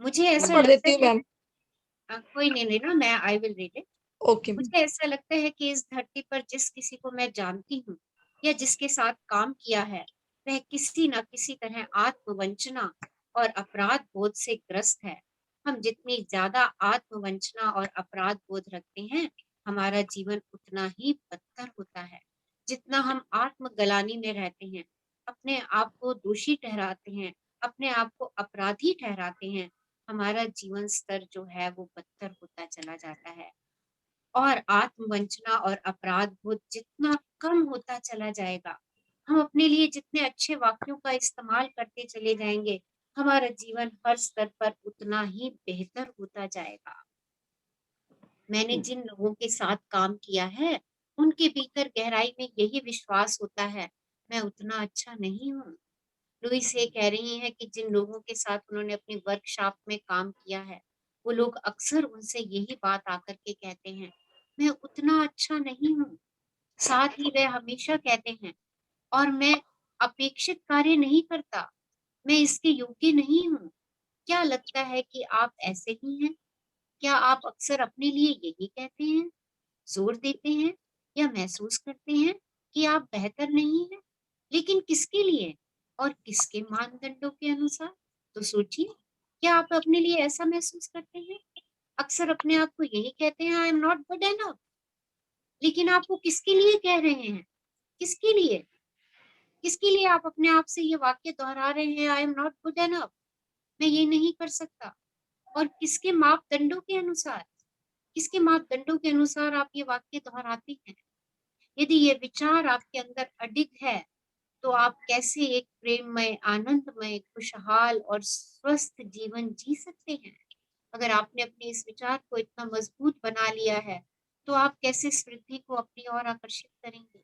मुझे मैं ऐसा पढ़ लगता देती हूँ है मैम। कोई नहीं लेना, मैं I will read it. Okay ma'am. मुझे ऐसा लगता है कि इस धरती पर जिस किसी को मैं जानती हूँ या जिसके साथ काम किया है, वह किसी न किसी तरह आत्मवंचना और अपराध बोध से ग्रस्त है। हम जितनी ज़्यादा आत्मवंचना और अपराध बोध रखते हैं, हमारा जीवन उतना ही बदतर होता है। जितना हम आत्मग्लानि में रहते हैं, अपने आप को दोषी ठहराते हैं, अपने आप को अपराधी ठहराते हैं, हमारा जीवन स्तर जो है वो बदतर होता चला जाता है। और आत्मवंचना और अपराध बोध जितना कम होता चला जाएगा, हम अपने लिए जितने अच्छे वाक्यों का इस्तेमाल करते चले जाएँगे, हमारा जीवन हर स्तर पर उतना ही बेहतर होता जाएगा। मैंने जिन लोगों के साथ काम किया है, उनके भीतर गहराई में यही विश्वास होता है, मैं उतना अच्छा नहीं हूँ। लुईस ये कह रही हैं कि जिन लोगों के साथ उन्होंने अपनी वर्कशॉप में काम किया है, वो लोग अक्सर उनसे यही बात आकर के कहते हैं, मैं उतना अच्छा नहीं हूँ। साथ ही वे हमेशा कहते हैं, और मैं अपेक्षित कार्य नहीं करता, मैं इसके योग्य नहीं हूँ। क्या लगता है कि आप ऐसे ही हैं? क्या आप अक्सर अपने लिए यही कहते हैं, जोर देते हैं या महसूस करते हैं कि आप बेहतर नहीं हैं? लेकिन किसके लिए और किसके मानदंडों के अनुसार? तो सोचिए, क्या आप अपने लिए ऐसा महसूस करते हैं? अक्सर अपने आप को यही कहते हैं, I am not good enough. लेकिन आप वो किसके लिए कह रहे हैं? किसके लिए? किसके लिए आप अपने आप से ये वाक्य दोहरा रहे हैं, I am not good enough, मैं ये नहीं कर सकता? और किसके मापदंडों के अनुसार? किसके मापदंडों के अनुसार आप ये वाक्य दोहराते हैं? यदि ये विचार आपके अंदर अडिग है, तो आप कैसे एक प्रेममय, आनंदमय, खुशहाल और स्वस्थ जीवन जी सकते हैं? अगर आपने अपने इस विचार को इतना मजबूत बना लिया है, तो आप कैसे समृद्धि को अपनी ओर आकर्षित करेंगे?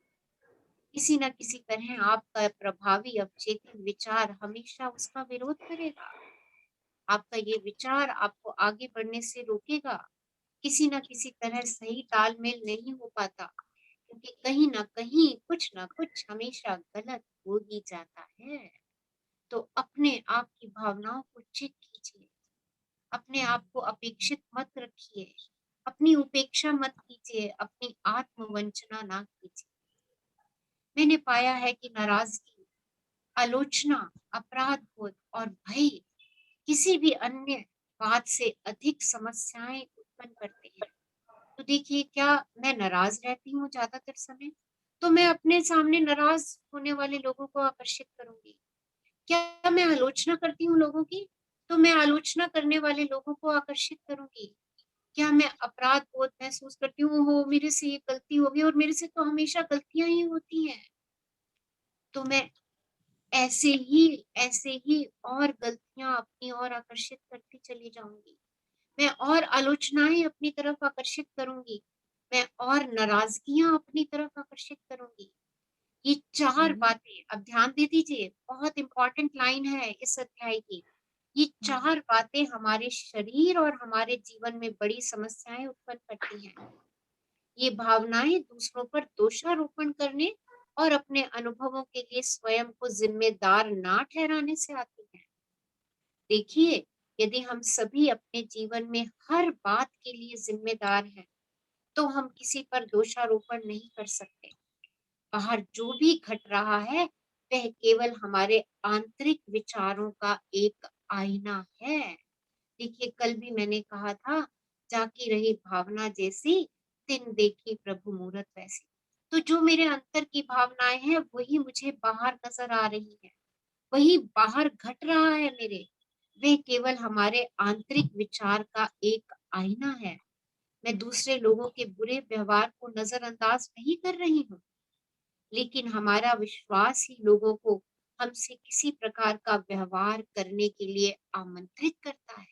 किसी न किसी तरह आपका प्रभावी अवचेतन विचार हमेशा उसका विरोध करेगा। आपका ये विचार आपको आगे बढ़ने से रोकेगा। किसी न किसी तरह सही तालमेल नहीं हो पाता, क्योंकि कहीं न कहीं, कुछ न कुछ हमेशा गलत हो ही जाता है। तो अपने आप की भावनाओं को चेक कीजिए, अपने आप को अपेक्षित मत रखिए, अपनी उपेक्षा मत कीजिए, अपनी आत्मवंचना ना कीजिए। मैंने पाया है कि नाराज़गी, आलोचना, अपराध बोध और भय किसी भी अन्य बात से अधिक समस्याएँ उत्पन्न करते हैं। तो देखिए, क्या मैं नाराज़ रहती हूँ ज़्यादातर समय? तो मैं अपने सामने नाराज़ होने वाले लोगों को आकर्षित करूँगी। क्या मैं आलोचना करती हूँ लोगों की? तो मैं आलोचना करने वाले लोगों को आकर्षित करूँगी। क्या मैं अपराध बोध महसूस करती हूँ, ओहो! मेरे से ये गलती हो गई और मेरे से तो हमेशा गलतियाँ ही होती हैं। तो मैं ऐसे ही और गलतियाँ अपनी ओर आकर्षित करती चली जाऊँगी। मैं और आलोचनाएँ अपनी तरफ आकर्षित करूँगी। मैं और नाराज़गियाँ अपनी तरफ आकर्षित करूँगी। ये 4 बातें अब ध्यान दे दीजिए, बहुत इम्पोर्टेंट लाइन है इस अध्याय की। ये 4 बातें हमारे शरीर और हमारे जीवन में बड़ी समस्याएँ उत्पन्न करती हैं। ये भावनाएँ दूसरों पर दोषारोपण करने और अपने अनुभवों के लिए स्वयं को ज़िम्मेदार ना ठहराने से आती हैं। देखिए, यदि हम सभी अपने जीवन में हर बात के लिए ज़िम्मेदार हैं, तो हम किसी पर दोषारोपण नहीं कर सकते। बाहर जो भी घट रहा है, वह केवल हमारे आंतरिक विचारों का एक आईना है। देखिए, कल भी मैंने कहा था, जाकी रही भावना जैसी, तिन देखी प्रभु मूरत वैसी। तो जो मेरे अंतर की भावनाएँ हैं, वही मुझे बाहर नज़र आ रही हैं। वही बाहर घट रहा है मेरे। वे केवल हमारे आंतरिक विचार का एक आईना है। मैं दूसरे लोगों के बुरे व्यवहार को नज़रअंदाज नहीं कर रही हूँ, लेकिन हमारा विश्वास ही लोगों को हमसे किसी प्रकार का व्यवहार करने के लिए आमंत्रित करता है।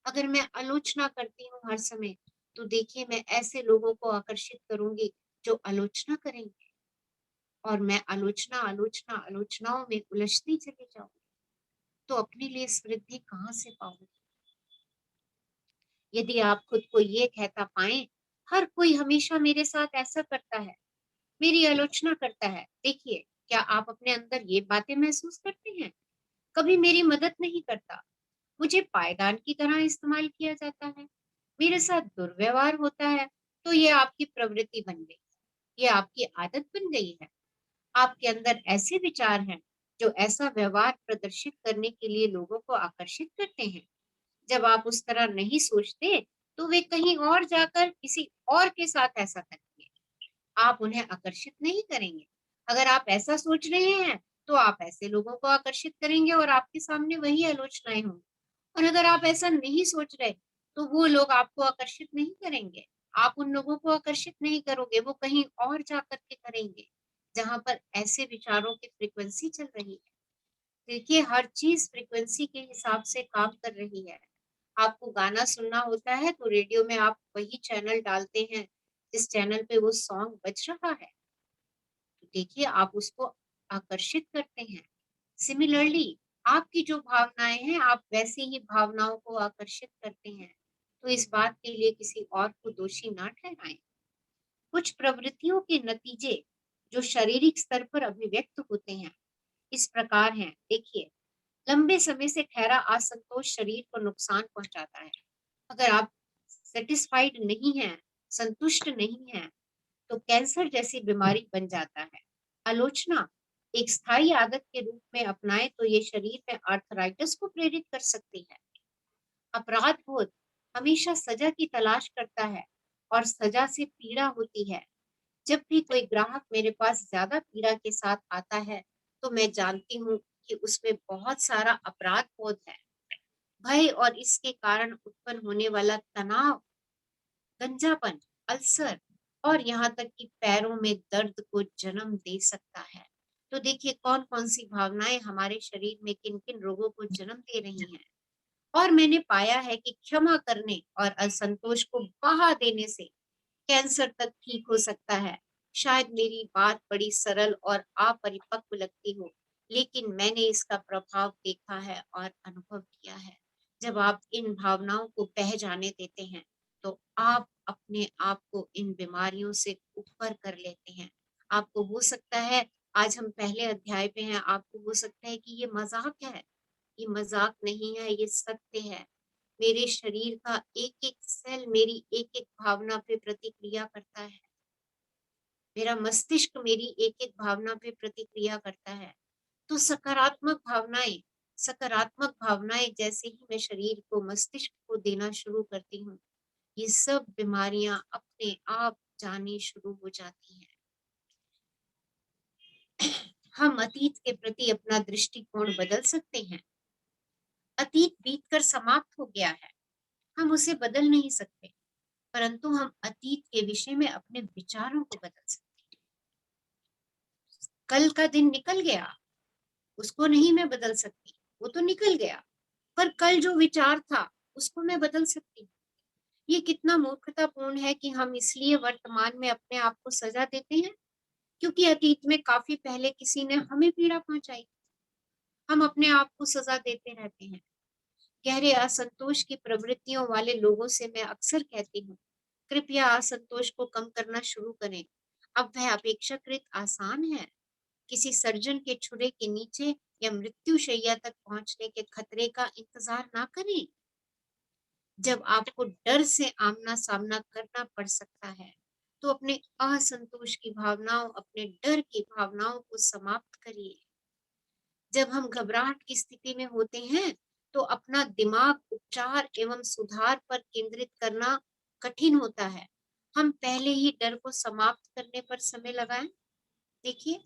अगर मैं आलोचना करती हूँ हर समय, तो देखिए मैं ऐसे लोगों को आकर्षित करूँगी जो आलोचना करेंगे और मैं आलोचनाओं में उलझती चली जाऊँगी। तो अपने लिए समृद्धि कहाँ से पाऊँगी? यदि आप खुद को ये कहता पाएँ, हर कोई हमेशा मेरे साथ ऐसा करता है, मेरी आलोचना करता है। देखिए, क्या आप अपने अंदर ये बातें महसूस करते हैं? कभी मेरी मदद नहीं करता, मुझे पायदान की तरह इस्तेमाल किया जाता है, मेरे साथ दुर्व्यवहार होता है, तो ये आपकी प्रवृत्ति बन गई, ये आपकी आदत बन गई है। आपके अंदर ऐसे विचार हैं, जो ऐसा व्यवहार प्रदर्शित करने के लिए लोगों को आकर्षित करते हैं। जब आप उस तरह नहीं सोचते, तो वे कहीं और जाकर किसी और के साथ ऐसा करेंगे। आप उन्हें आकर्षित नहीं करेंगे। अगर आप ऐसा सोच रहे हैं, तो आप ऐसे लोगों को आकर्षित करेंगे और आपके सामने वही आलोचनाएँ होंगी। और अगर आप ऐसा नहीं सोच रहे, तो वो लोग आपको आकर्षित नहीं करेंगे। आप उन लोगों को आकर्षित नहीं करोगे, वो कहीं और जाकर के करेंगे, जहाँ पर ऐसे विचारों की फ्रीक्वेंसी चल रही है। देखिए, हर चीज़ फ्रीक्वेंसी के हिसाब से काम कर रही है। आपको गाना सुनना होता है, तो रेडियो में आप वही चैनल डालते हैं, जिस चैनल पे वो सॉन्ग बज रहा है। तो देखिए, आप उसको आकर्षित करते हैं। सिमिलरली आपकी जो भावनाएँ हैं, आप वैसे ही भावनाओं को आकर्षित करते हैं। तो इस बात के लिए किसी और को दोषी ना ठहराएँ। कुछ प्रवृत्तियों के नतीजे जो शारीरिक स्तर पर अभिव्यक्त होते हैं, इस प्रकार हैं। देखिए, लंबे समय से ठहरा असंतोष शरीर को नुकसान पहुँचाता है। अगर आप सैटिस्फाइड नहीं हैं, संतुष्ट नहीं हैं, तो कैंसर जैसी बीमारी बन जाता है। आलोचना एक स्थायी आदत के रूप में अपनाएं तो ये शरीर में आर्थराइटिस को प्रेरित कर सकती है। अपराध बोध हमेशा सजा की तलाश करता है और सजा से पीड़ा होती है। जब भी कोई ग्राहक मेरे पास ज्यादा पीड़ा के साथ आता है, तो मैं जानती हूँ कि उसमें बहुत सारा अपराध बोध है। भय और इसके कारण उत्पन्न होने वाला तनाव, गंजापन, अल्सर और यहाँ तक कि पैरों में दर्द को जन्म दे सकता है। तो देखिए कौन-कौन सी भावनाएं हमारे शरीर में किन-किन रोगों को जन्म दे रही हैं। और मैंने पाया है कि क्षमा करने और असंतोष को बहा देने से कैंसर तक ठीक हो सकता है। शायद मेरी बात बड़ी सरल और अपरिपक्व लगती हो, लेकिन मैंने इसका प्रभाव देखा है और अनुभव किया है। जब आप इन भावनाओं को बह जाने देते हैं, तो आप अपने आप को इन बीमारियों से ऊपर कर लेते हैं। आपको हो सकता है, आज हम पहले अध्याय पे हैं, आपको हो सकता है कि ये मज़ाक है। ये मज़ाक नहीं है, ये सत्य है। मेरे शरीर का एक-एक सेल मेरी एक-एक भावना पे प्रतिक्रिया करता है। मेरा मस्तिष्क मेरी एक-एक भावना पे प्रतिक्रिया करता है। तो सकारात्मक भावनाएँ जैसे ही मैं शरीर को, मस्तिष्क को देना शुरू करती हूँ, ये सब बीमारियाँ अपने आप जानी शुरू हो जाती हैं। हम अतीत के प्रति अपना दृष्टिकोण बदल सकते हैं। अतीत बीतकर समाप्त हो गया है, हम उसे बदल नहीं सकते, परंतु हम अतीत के विषय में अपने विचारों को बदल सकते हैं। कल का दिन निकल गया, उसको नहीं मैं बदल सकती, वो तो निकल गया, पर कल जो विचार था उसको मैं बदल सकती हूँ। ये कितना मूर्खतापूर्ण है कि हम इसलिए वर्तमान में अपने आप को सजा देते हैं क्योंकि अतीत में काफी पहले किसी ने हमें पीड़ा पहुंचाई। हम अपने आप को सजा देते रहते हैं। गहरे असंतोष की प्रवृत्तियों वाले लोगों से मैं अक्सर कहती हूँ, कृपया असंतोष को कम करना शुरू करें। अब वह अपेक्षाकृत आसान है। किसी सर्जन के छुरे के नीचे या मृत्यु शैया तक पहुंचने के खतरे का इंतजार ना करें। जब आपको डर से आमना सामना करना पड़ सकता है, तो अपने असंतोष की भावनाओं, अपने डर की भावनाओं को समाप्त करिए। जब हम घबराहट की स्थिति में होते हैं, तो अपना दिमाग उपचार एवं सुधार पर केंद्रित करना कठिन होता है। हम पहले ही डर को समाप्त करने पर समय लगाएं। देखिए,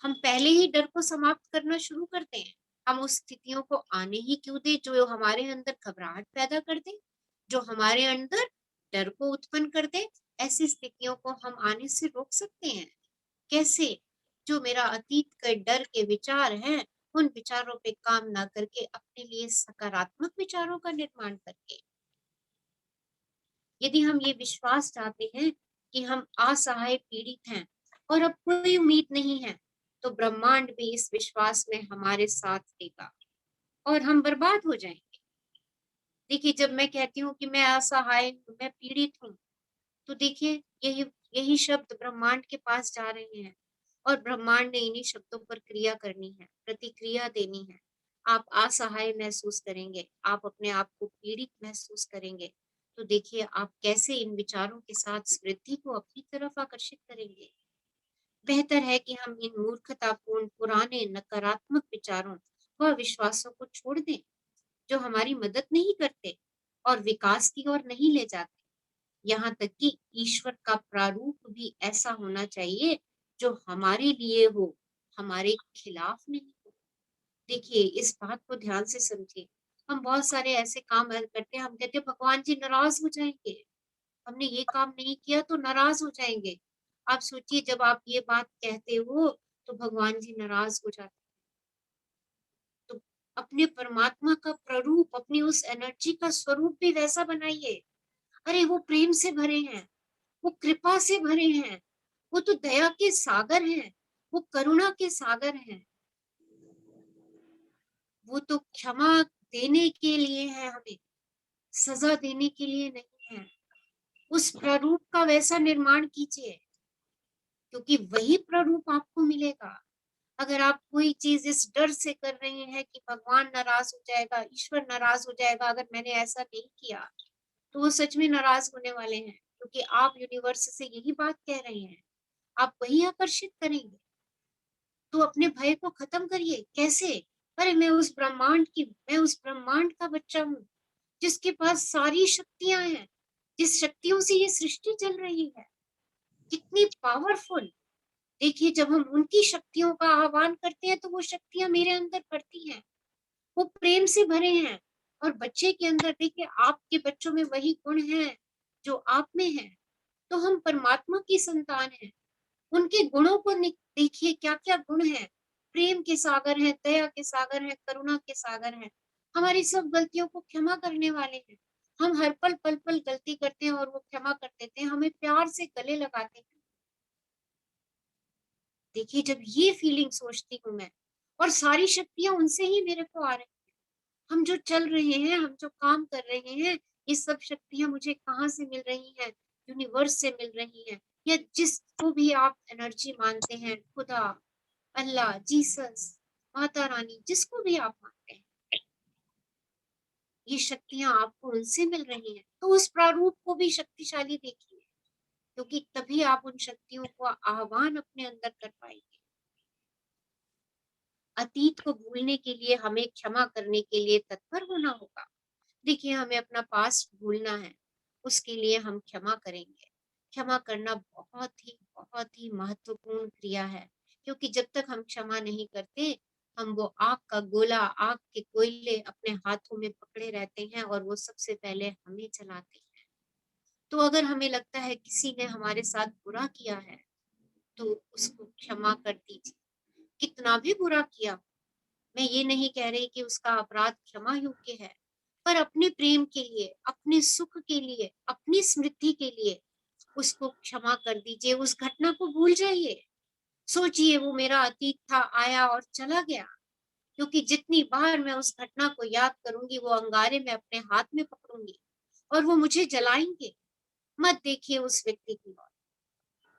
हम पहले ही डर को समाप्त करना शुरू करते हैं। हम उस स्थितियों को आने ही क्यों दे जो हमारे अंदर घबराहट पैदा कर दे, जो हमारे अंदर डर को उत्पन्न कर दे। ऐसी स्थितियों को हम आने से रोक सकते हैं। कैसे? जो मेरा अतीत के डर के विचार हैं, उन विचारों पे काम ना करके अपने लिए सकारात्मक विचारों का निर्माण करके। यदि हम ये विश्वास चाहते हैं कि हम असहाय पीड़ित हैं और अब कोई उम्मीद नहीं है, तो ब्रह्मांड भी इस विश्वास में हमारे साथ देगा और हम बर्बाद हो जाएंगे। देखिए, जब मैं कहती हूँ कि मैं असहाय हूँ, मैं पीड़ित हूँ, तो देखिए यही यही शब्द ब्रह्मांड के पास जा रहे हैं और ब्रह्मांड ने इन्हीं शब्दों पर क्रिया करनी है, प्रतिक्रिया देनी है। आप असहाय महसूस करेंगे, आप अपने आप को पीड़ित महसूस करेंगे, तो देखिए आप कैसे इन विचारों के साथ स्मृति को अपनी तरफ आकर्षित करेंगे। बेहतर है कि हम इन मूर्खतापूर्ण पुराने नकारात्मक विचारों व विश्वासों को छोड़ दें, जो हमारी मदद नहीं करते और विकास की ओर नहीं ले जाते। यहाँ तक कि ईश्वर का प्रारूप भी ऐसा होना चाहिए जो हमारे लिए हो, हमारे खिलाफ नहीं हो। देखिए, इस बात को ध्यान से समझिए। हम बहुत सारे ऐसे काम करते हैं, हम कहते हैं भगवान जी नाराज हो जाएंगे, हमने ये काम नहीं किया तो नाराज हो जाएंगे। आप सोचिए, जब आप ये बात कहते हो तो भगवान जी नाराज हो जाते, तो अपने परमात्मा का प्रारूप, अपनी उस एनर्जी का स्वरूप भी वैसा बनाइए। अरे वो प्रेम से भरे हैं, वो कृपा से भरे हैं, वो तो दया के सागर हैं, वो करुणा के सागर हैं, वो तो क्षमा देने के लिए है, हमें सजा देने के लिए नहीं है। उस प्रारूप का वैसा निर्माण कीजिए, क्योंकि वही प्रारूप आपको मिलेगा। अगर आप कोई चीज इस डर से कर रहे हैं कि भगवान नाराज हो जाएगा, ईश्वर नाराज हो जाएगा अगर मैंने ऐसा नहीं किया, तो वो सच में नाराज होने वाले हैं, क्योंकि आप यूनिवर्स से यही बात कह रहे हैं, आप वही आकर्षित करेंगे। तो अपने भय को खत्म करिए। कैसे? अरे मैं उस ब्रह्मांड का बच्चा हूँ, जिसके पास सारी शक्तियां हैं, जिस शक्तियों से ये सृष्टि चल रही है, कितनी पावरफुल। देखिए, जब हम उनकी शक्तियों का आह्वान करते हैं तो वो शक्तियां मेरे अंदर बढ़ती हैं, वो प्रेम से भरे हैं। और बच्चे के अंदर देखिए, आपके बच्चों में वही गुण है जो आप में है, तो हम परमात्मा की संतान हैं। उनके गुणों को देखिए, क्या क्या गुण है। प्रेम के सागर हैं, दया के सागर हैं, करुणा के सागर हैं, हमारी सब गलतियों को क्षमा करने वाले हैं। हम हर पल पल पल गलती करते हैं और वो क्षमा कर देते हैं, हमें प्यार से गले लगाते हैं। देखिए, जब ये फीलिंग सोचती हूँ मैं, और सारी शक्तियां उनसे ही मेरे को आ रही हैं। हम जो चल रहे हैं, हम जो काम कर रहे हैं, ये सब शक्तियां मुझे कहाँ से मिल रही हैं? यूनिवर्स से मिल रही हैं, या जिसको भी आप एनर्जी मानते हैं, खुदा, अल्लाह, जीसस, माता रानी, जिसको भी आप मानते हैं, ये शक्तियां आपको उनसे मिल रही हैं। तो उस प्रारूप को भी शक्तिशाली देखिए, क्योंकि तभी आप उन शक्तियों को आह्वान अपने अंदर कर पाएंगे। अतीत को भूलने के लिए हमें क्षमा करने के लिए तत्पर होना होगा। देखिए, हमें अपना पास्ट भूलना है, उसके लिए हम क्षमा करेंगे। क्षमा करना बहुत ही महत्वपूर्ण क्रिया है, क्योंकि जब तक हम क्षमा नहीं करते, हम वो आग का गोला, आग के कोयले अपने हाथों में पकड़े रहते हैं और वो सबसे पहले हमें जलाते हैं। तो अगर हमें लगता है किसी ने हमारे साथ बुरा किया है, तो उसको क्षमा कर दीजिए। कितना भी बुरा किया, मैं ये नहीं कह रही कि उसका अपराध क्षमा योग्य है, पर अपने प्रेम के लिए, अपने सुख के लिए, अपनी स्मृति के लिए उसको क्षमा कर दीजिए। उस घटना को भूल जाइए। सोचिए वो मेरा अतीत था, आया और चला गया। क्योंकि जितनी बार मैं उस घटना को याद करूंगी, वो अंगारे में अपने हाथ में पकड़ूंगी और वो मुझे जलाएंगे। मत देखिए उस व्यक्ति की ओर,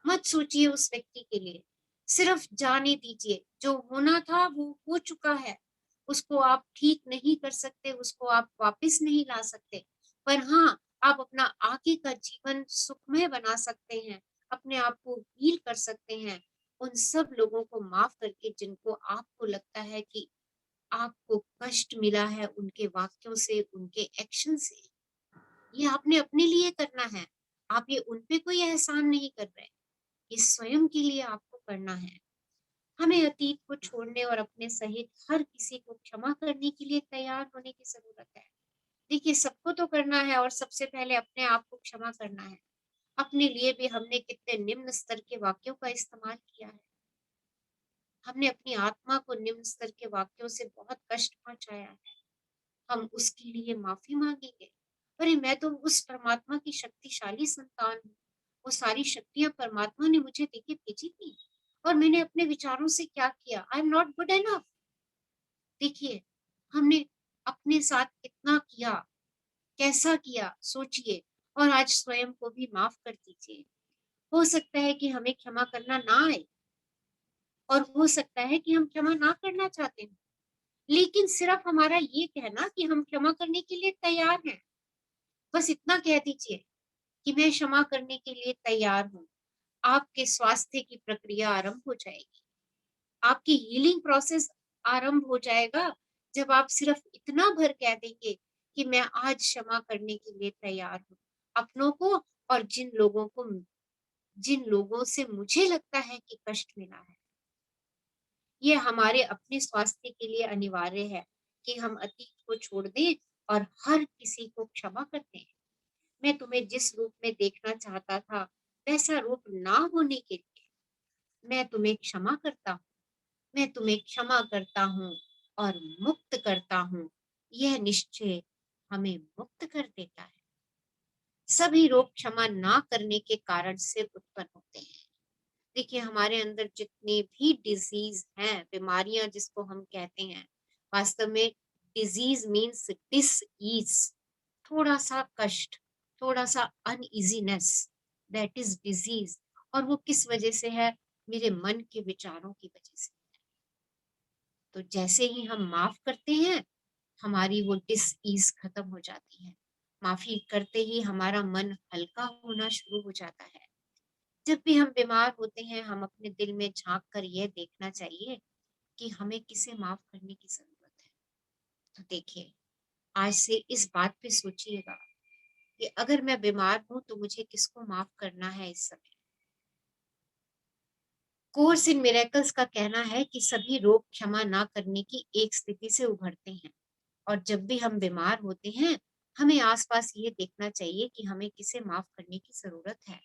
मत सोचिए उस व्यक्ति के लिए, सिर्फ जाने दीजिए। जो होना था वो हो चुका है, उसको आप ठीक नहीं कर सकते, उसको आप वापस नहीं ला सकते। पर हाँ, आप अपना आगे का जीवन सुखमय बना सकते हैं, अपने आप को हील कर सकते हैं। उन सब लोगों को माफ करके जिनको आपको लगता है कि आपको कष्ट मिला है उनके वाक्यों से, उनके एक्शन से। ये आपने अपने लिए करना है। आप ये उन पे कोई एहसान नहीं कर रहे, ये स्वयं के लिए आपको करना है। हमें अतीत को छोड़ने और अपने सहित हर किसी को क्षमा करने के लिए तैयार होने की जरूरत है। देखिए, सबको तो करना है और सबसे पहले अपने आप को क्षमा करना है। अपने लिए भी हमने कितने निम्न स्तर के वाक्यों का इस्तेमाल किया है। हमने अपनी आत्मा को निम्न स्तर के वाक्यों से बहुत कष्ट पहुंचाया है। हम उसके लिए माफी मांगेंगे। अरे, मैं तो उस परमात्मा की शक्तिशाली संतान हूँ। वो सारी शक्तियां परमात्मा ने मुझे देके भेजी थी और मैंने अपने विचारों से क्या किया? I am not good enough. देखिए, हमने अपने साथ कितना किया, कैसा किया, सोचिए। और आज स्वयं को भी माफ कर दीजिए। हो सकता है कि हमें क्षमा करना ना आए और हो सकता है कि हम क्षमा ना करना चाहते हैं, लेकिन सिर्फ हमारा ये कहना कि हम क्षमा करने के लिए तैयार हैं, बस इतना कह दीजिए कि मैं क्षमा करने के लिए तैयार हूँ। आपके स्वास्थ्य की प्रक्रिया आरंभ हो जाएगी। आपकी हीलिंग प्रोसेस आरंभ हो जाएगा जब आप सिर्फ इतना भर कह देंगे कि मैं आज क्षमा करने के लिए तैयार हूँ, अपनों को और जिन लोगों से मुझे लगता है कि कष्ट मिला है। ये हमारे अपने स्वास्थ्य के लिए अनिवार्य है कि हम अतीत को छोड़ दें और हर किसी को क्षमा कर दें। मैं तुम्हें जिस रूप में देखना चाहता था, वैसा रूप ना होने के लिए मैं तुम्हें क्षमा करता हूँ। मैं तुम्हें क्षमा करता हूँ और मुक्त करता हूँ। यह निश्चय हमें मुक्त कर देता है। सभी रोग क्षमा ना करने के कारण से उत्पन्न होते हैं। देखिए, हमारे अंदर जितनी भी डिजीज हैं, बीमारियां जिसको हम कहते हैं, वास्तव में डिजीज मीन्स डिस ईज, थोड़ा सा कष्ट, थोड़ा सा अनइजीनेस, दैट इज डिजीज। और वो किस वजह से है? मेरे मन के विचारों की वजह से। तो जैसे ही हम माफ करते हैं, हमारी वो डिस ईज खत्म हो जाती है। माफी करते ही हमारा मन हल्का होना शुरू हो जाता है। जब भी हम बीमार होते हैं, हम अपने दिल में झांक कर यह देखना चाहिए कि हमें किसे माफ करने की जरूरत है। तो देखिए, आज से इस बात पे सोचिएगा कि अगर मैं बीमार हूं तो मुझे किसको माफ करना है इस समय। कोर्स इन मिरेकल्स का कहना है कि सभी रोग क्षमा ना करने की एक स्थिति से उभरते हैं। और जब भी हम बीमार होते हैं, हमें आसपास ये देखना चाहिए कि हमें किसे माफ करने की जरूरत है।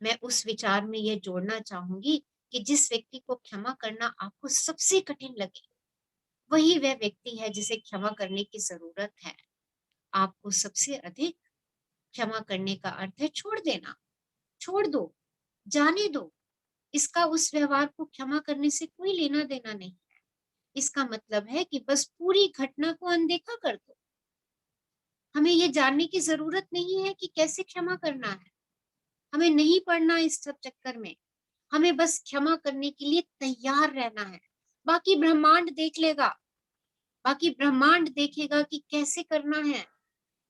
मैं उस विचार में ये जोड़ना चाहूंगी कि जिस व्यक्ति को क्षमा करना आपको सबसे कठिन लगे, वही वह व्यक्ति है जिसे क्षमा करने की जरूरत है। आपको सबसे अधिक क्षमा करने का अर्थ है छोड़ देना। छोड़ दो, जाने दो। इसका उस व्यवहार को क्षमा करने से कोई लेना देना नहीं है। इसका मतलब है कि बस पूरी घटना को अनदेखा कर दो। हमें ये जानने की जरूरत नहीं है कि कैसे क्षमा करना है। हमें नहीं पढ़ना इस सब चक्कर में। हमें बस क्षमा करने के लिए तैयार रहना है। बाकी ब्रह्मांड देख लेगा, बाकी ब्रह्मांड देखेगा कि कैसे करना है।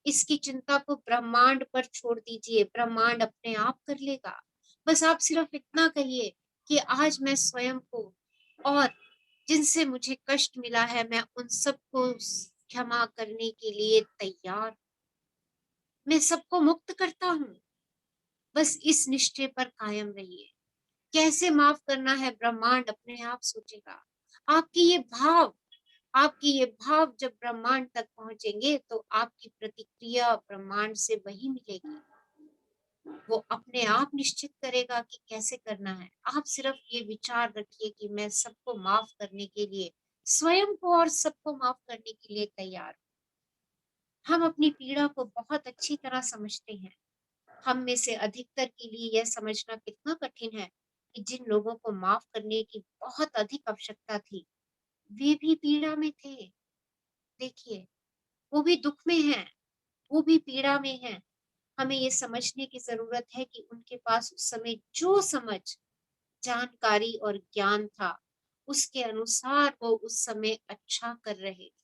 इसकी चिंता को ब्रह्मांड पर छोड़ दीजिए, ब्रह्मांड अपने आप कर लेगा। बस आप सिर्फ इतना कहिए कि आज मैं स्वयं को और जिनसे मुझे कष्ट मिला है, मैं उन सबको क्षमा करने के लिए तैयार। मैं सबको मुक्त करता हूँ। बस इस निश्चय पर कायम रहिए। कैसे माफ करना है ब्रह्मांड अपने आप सोचेगा। आपकी ये भाव जब ब्रह्मांड तक पहुंचेंगे तो आपकी प्रतिक्रिया ब्रह्मांड से वही मिलेगी। वो अपने आप निश्चित करेगा कि कैसे करना है। आप सिर्फ ये विचार रखिए कि मैं सबको माफ करने के लिए, स्वयं को और सबको माफ करने के लिए तैयार हूं। हम अपनी पीड़ा को बहुत अच्छी तरह समझते हैं। हम में से अधिकतर के लिए यह समझना कितना कठिन है कि जिन लोगों को माफ करने की बहुत अधिक आवश्यकता थी, वे भी पीड़ा में थे। देखिए, वो भी दुख में हैं, वो भी पीड़ा में हैं। हमें ये समझने की ज़रूरत है कि उनके पास उस समय जो समझ, जानकारी और ज्ञान था, उसके अनुसार वो उस समय अच्छा कर रहे थे।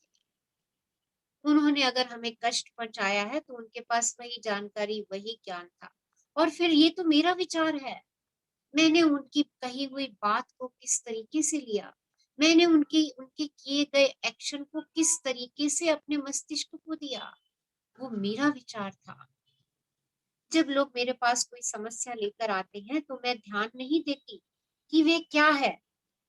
उन्होंने अगर हमें कष्ट पहुँचाया है, तो उनके पास वही जानकारी, वही ज्ञान था। और फिर ये तो मेरा विचार है, मैंने उनकी कही हुई बात को किस तरीके से लिया, मैंने उनके किए गए एक्शन को किस तरीके से अपने मस्तिष्क को दिया, वो मेरा विचार था। जब लोग मेरे पास कोई समस्या लेकर आते हैं तो मैं ध्यान नहीं देती कि वे क्या है,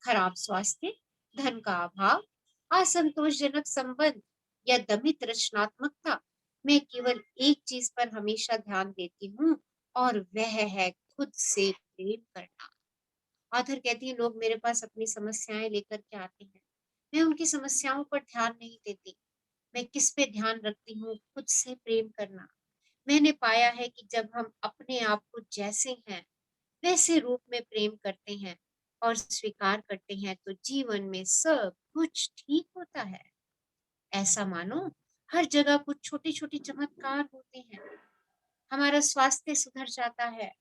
खराब स्वास्थ्य, धन का अभाव, असंतोषजनक संबंध या दमित रचनात्मकता। मैं केवल एक चीज पर हमेशा ध्यान देती हूँ, और वह है खुद से प्रेम करना। ऑथर कहती है, लोग मेरे पास अपनी समस्याएं लेकर के आते हैं, मैं उनकी समस्याओं पर ध्यान नहीं देती। मैं किस पे ध्यान रखती हूँ? खुद से प्रेम करना। मैंने पाया है कि जब हम अपने आप को जैसे हैं वैसे रूप में प्रेम करते हैं और स्वीकार करते हैं, तो जीवन में सब कुछ ठीक होता है। ऐसा मानो हर जगह कुछ छोटे छोटे चमत्कार होते हैं। हमारा स्वास्थ्य सुधर जाता है,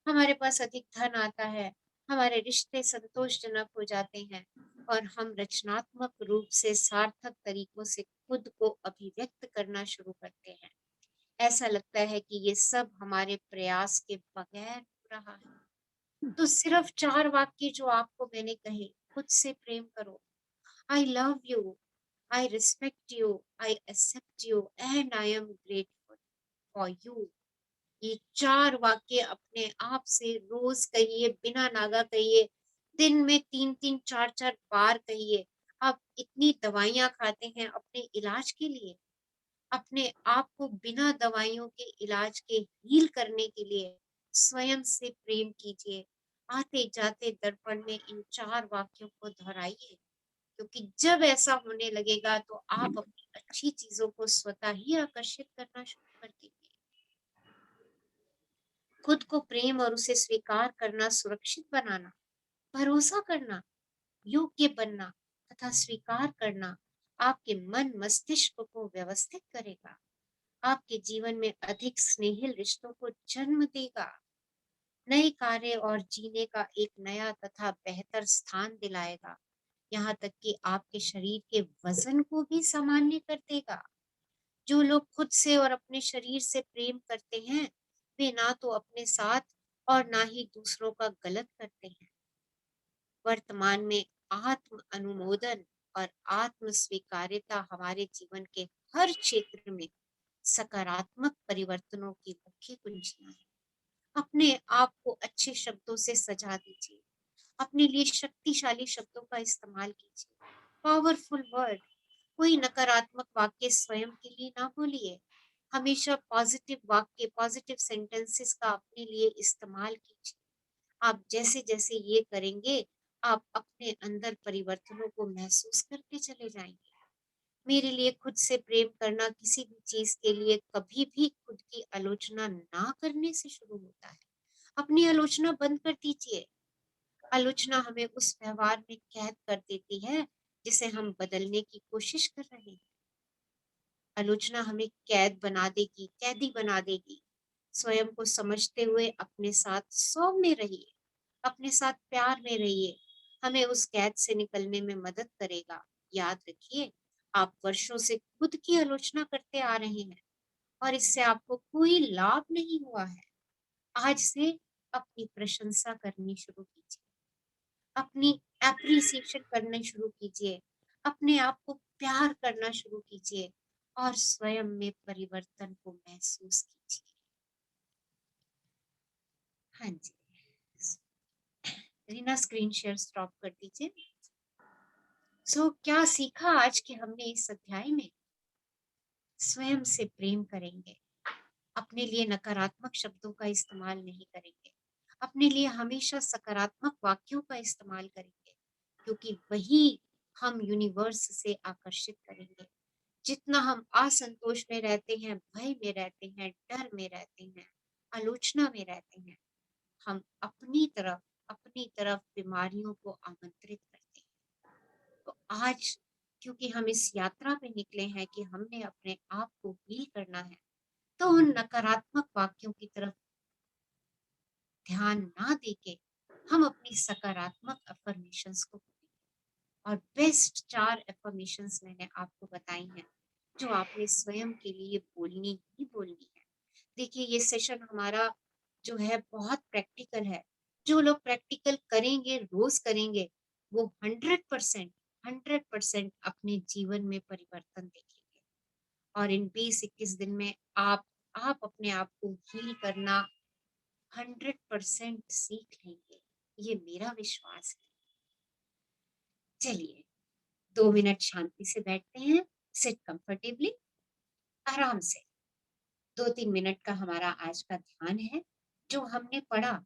हमारे पास अधिक धन आता है, हमारे रिश्ते संतोषजनक हो जाते हैं, और हम रचनात्मक रूप से सार्थक तरीकों से खुद को अभिव्यक्त करना शुरू करते हैं। ऐसा लगता है कि ये सब हमारे प्रयास के बगैर हो रहा है। तो सिर्फ 4 वाक्य जो आपको मैंने कहे, खुद से प्रेम करो। I love you, I respect you, I accept you and I am grateful for you. ये 4 वाक्य अपने आप से रोज कहिए, बिना नागा कहिए, दिन में 3-3, 4-4 बार कहिए। आप इतनी दवाइयाँ खाते हैं अपने इलाज के लिए, अपने आप को बिना दवाइयों के इलाज के हील करने के लिए स्वयं से प्रेम कीजिए। आते जाते दर्पण में इन 4 वाक्यों को दोहराइए, क्योंकि जब ऐसा होने लगेगा तो आप अपनी अच्छी चीजों को स्वतः ही आकर्षित करना शुरू कर देंगे। खुद को प्रेम और उसे स्वीकार करना, सुरक्षित बनाना, भरोसा करना, योग्य बनना तथा स्वीकार करना आपके मन मस्तिष्क को व्यवस्थित करेगा, आपके जीवन में अधिक स्नेहिल रिश्तों को जन्म देगा, नए कार्य और जीने का एक नया तथा बेहतर स्थान दिलाएगा, यहाँ तक कि आपके शरीर के वजन को भी सामान्य कर देगा। जो लोग खुद से और अपने शरीर से प्रेम करते हैं, वे ना तो अपने साथ और ना ही दूसरों का गलत करते हैं। वर्तमान में आत्म अनुमोदन और आत्म स्वीकार्यता हमारे जीवन के हर क्षेत्र में सकारात्मक परिवर्तनों की मुख्य कुंजियां हैं। अपने आप को अच्छे शब्दों से सजा दीजिए, अपने लिए शक्तिशाली शब्दों का इस्तेमाल कीजिए। पावरफुल वर्ड, कोई नकारात्मक वाक्य स्वयं के लिए ना बोलिए। हमेशा पॉजिटिव वाक्य, पॉजिटिव सेंटेंसेस का अपने लिए इस्तेमाल कीजिए। आप जैसे जैसे ये करेंगे, आप अपने अंदर परिवर्तनों को महसूस करते चले जाएंगे। मेरे लिए खुद से प्रेम करना किसी भी चीज के लिए कभी भी खुद की आलोचना ना करने से शुरू होता है। अपनी आलोचना बंद कर दीजिए। आलोचना हमें उस व्यवहार में कैद कर देती है जिसे हम बदलने की कोशिश कर रहे हैं। आलोचना हमें कैदी बना देगी। स्वयं को समझते हुए अपने साथ सौम्य रहिए, अपने साथ प्यार में रहिए। हमें उस कैद से निकलने में मदद करेगा। याद रखिए, आप वर्षों से खुद की आलोचना करते आ रहे हैं और इससे आपको कोई लाभ नहीं हुआ है। आज से अपनी प्रशंसा करनी शुरू कीजिए, अपनी एप्रिसिएशन करना शुरू कीजिए, अपने आप को प्यार करना शुरू कीजिए और स्वयं में परिवर्तन को महसूस कीजिए। हाँ जी। रीना स्क्रीन शेयर स्टॉप कर दीजिए। क्या सीखा आज के हमने इस अध्याय में? स्वयं से प्रेम करेंगे, अपने लिए नकारात्मक शब्दों का इस्तेमाल नहीं करेंगे, अपने लिए हमेशा सकारात्मक वाक्यों का इस्तेमाल करेंगे, क्योंकि वही हम यूनिवर्स से आकर्षित करेंगे। जितना हम असंतोष में रहते हैं, भय में रहते हैं, डर में रहते हैं, आलोचना में रहते हैं, हम अपनी तरफ बीमारियों को आमंत्रित करते हैं। तो आज क्योंकि हम इस यात्रा पे निकले हैं कि हमने अपने आप को हील करना है, तो उन नकारात्मक वाक्यों की तरफ ध्यान ना देके हम अपनी सकारात्मक अफर्मेशंस को करें। और बेस्ट 4 अफर्मेशंस मैंने आपको बताई हैं, जो आपने स्वयं के लिए बोलनी ही बोलनी है। देखिए, ये सेशन हमारा जो है बहुत प्रैक्टिकल है। जो लोग प्रैक्टिकल करेंगे, रोज करेंगे, वो 100% अपने जीवन में परिवर्तन देखेंगे। और इन 20-21 दिन में आप अपने आप को हील करना 100% सीख लेंगे, ये मेरा विश्वास है। चलिए 2 मिनट शांति से बैठते हैं, सिट कंफर्टेबली, आराम से। 2-3 मिनट का हमारा आज का ध्यान है। जो हमने पढ़ा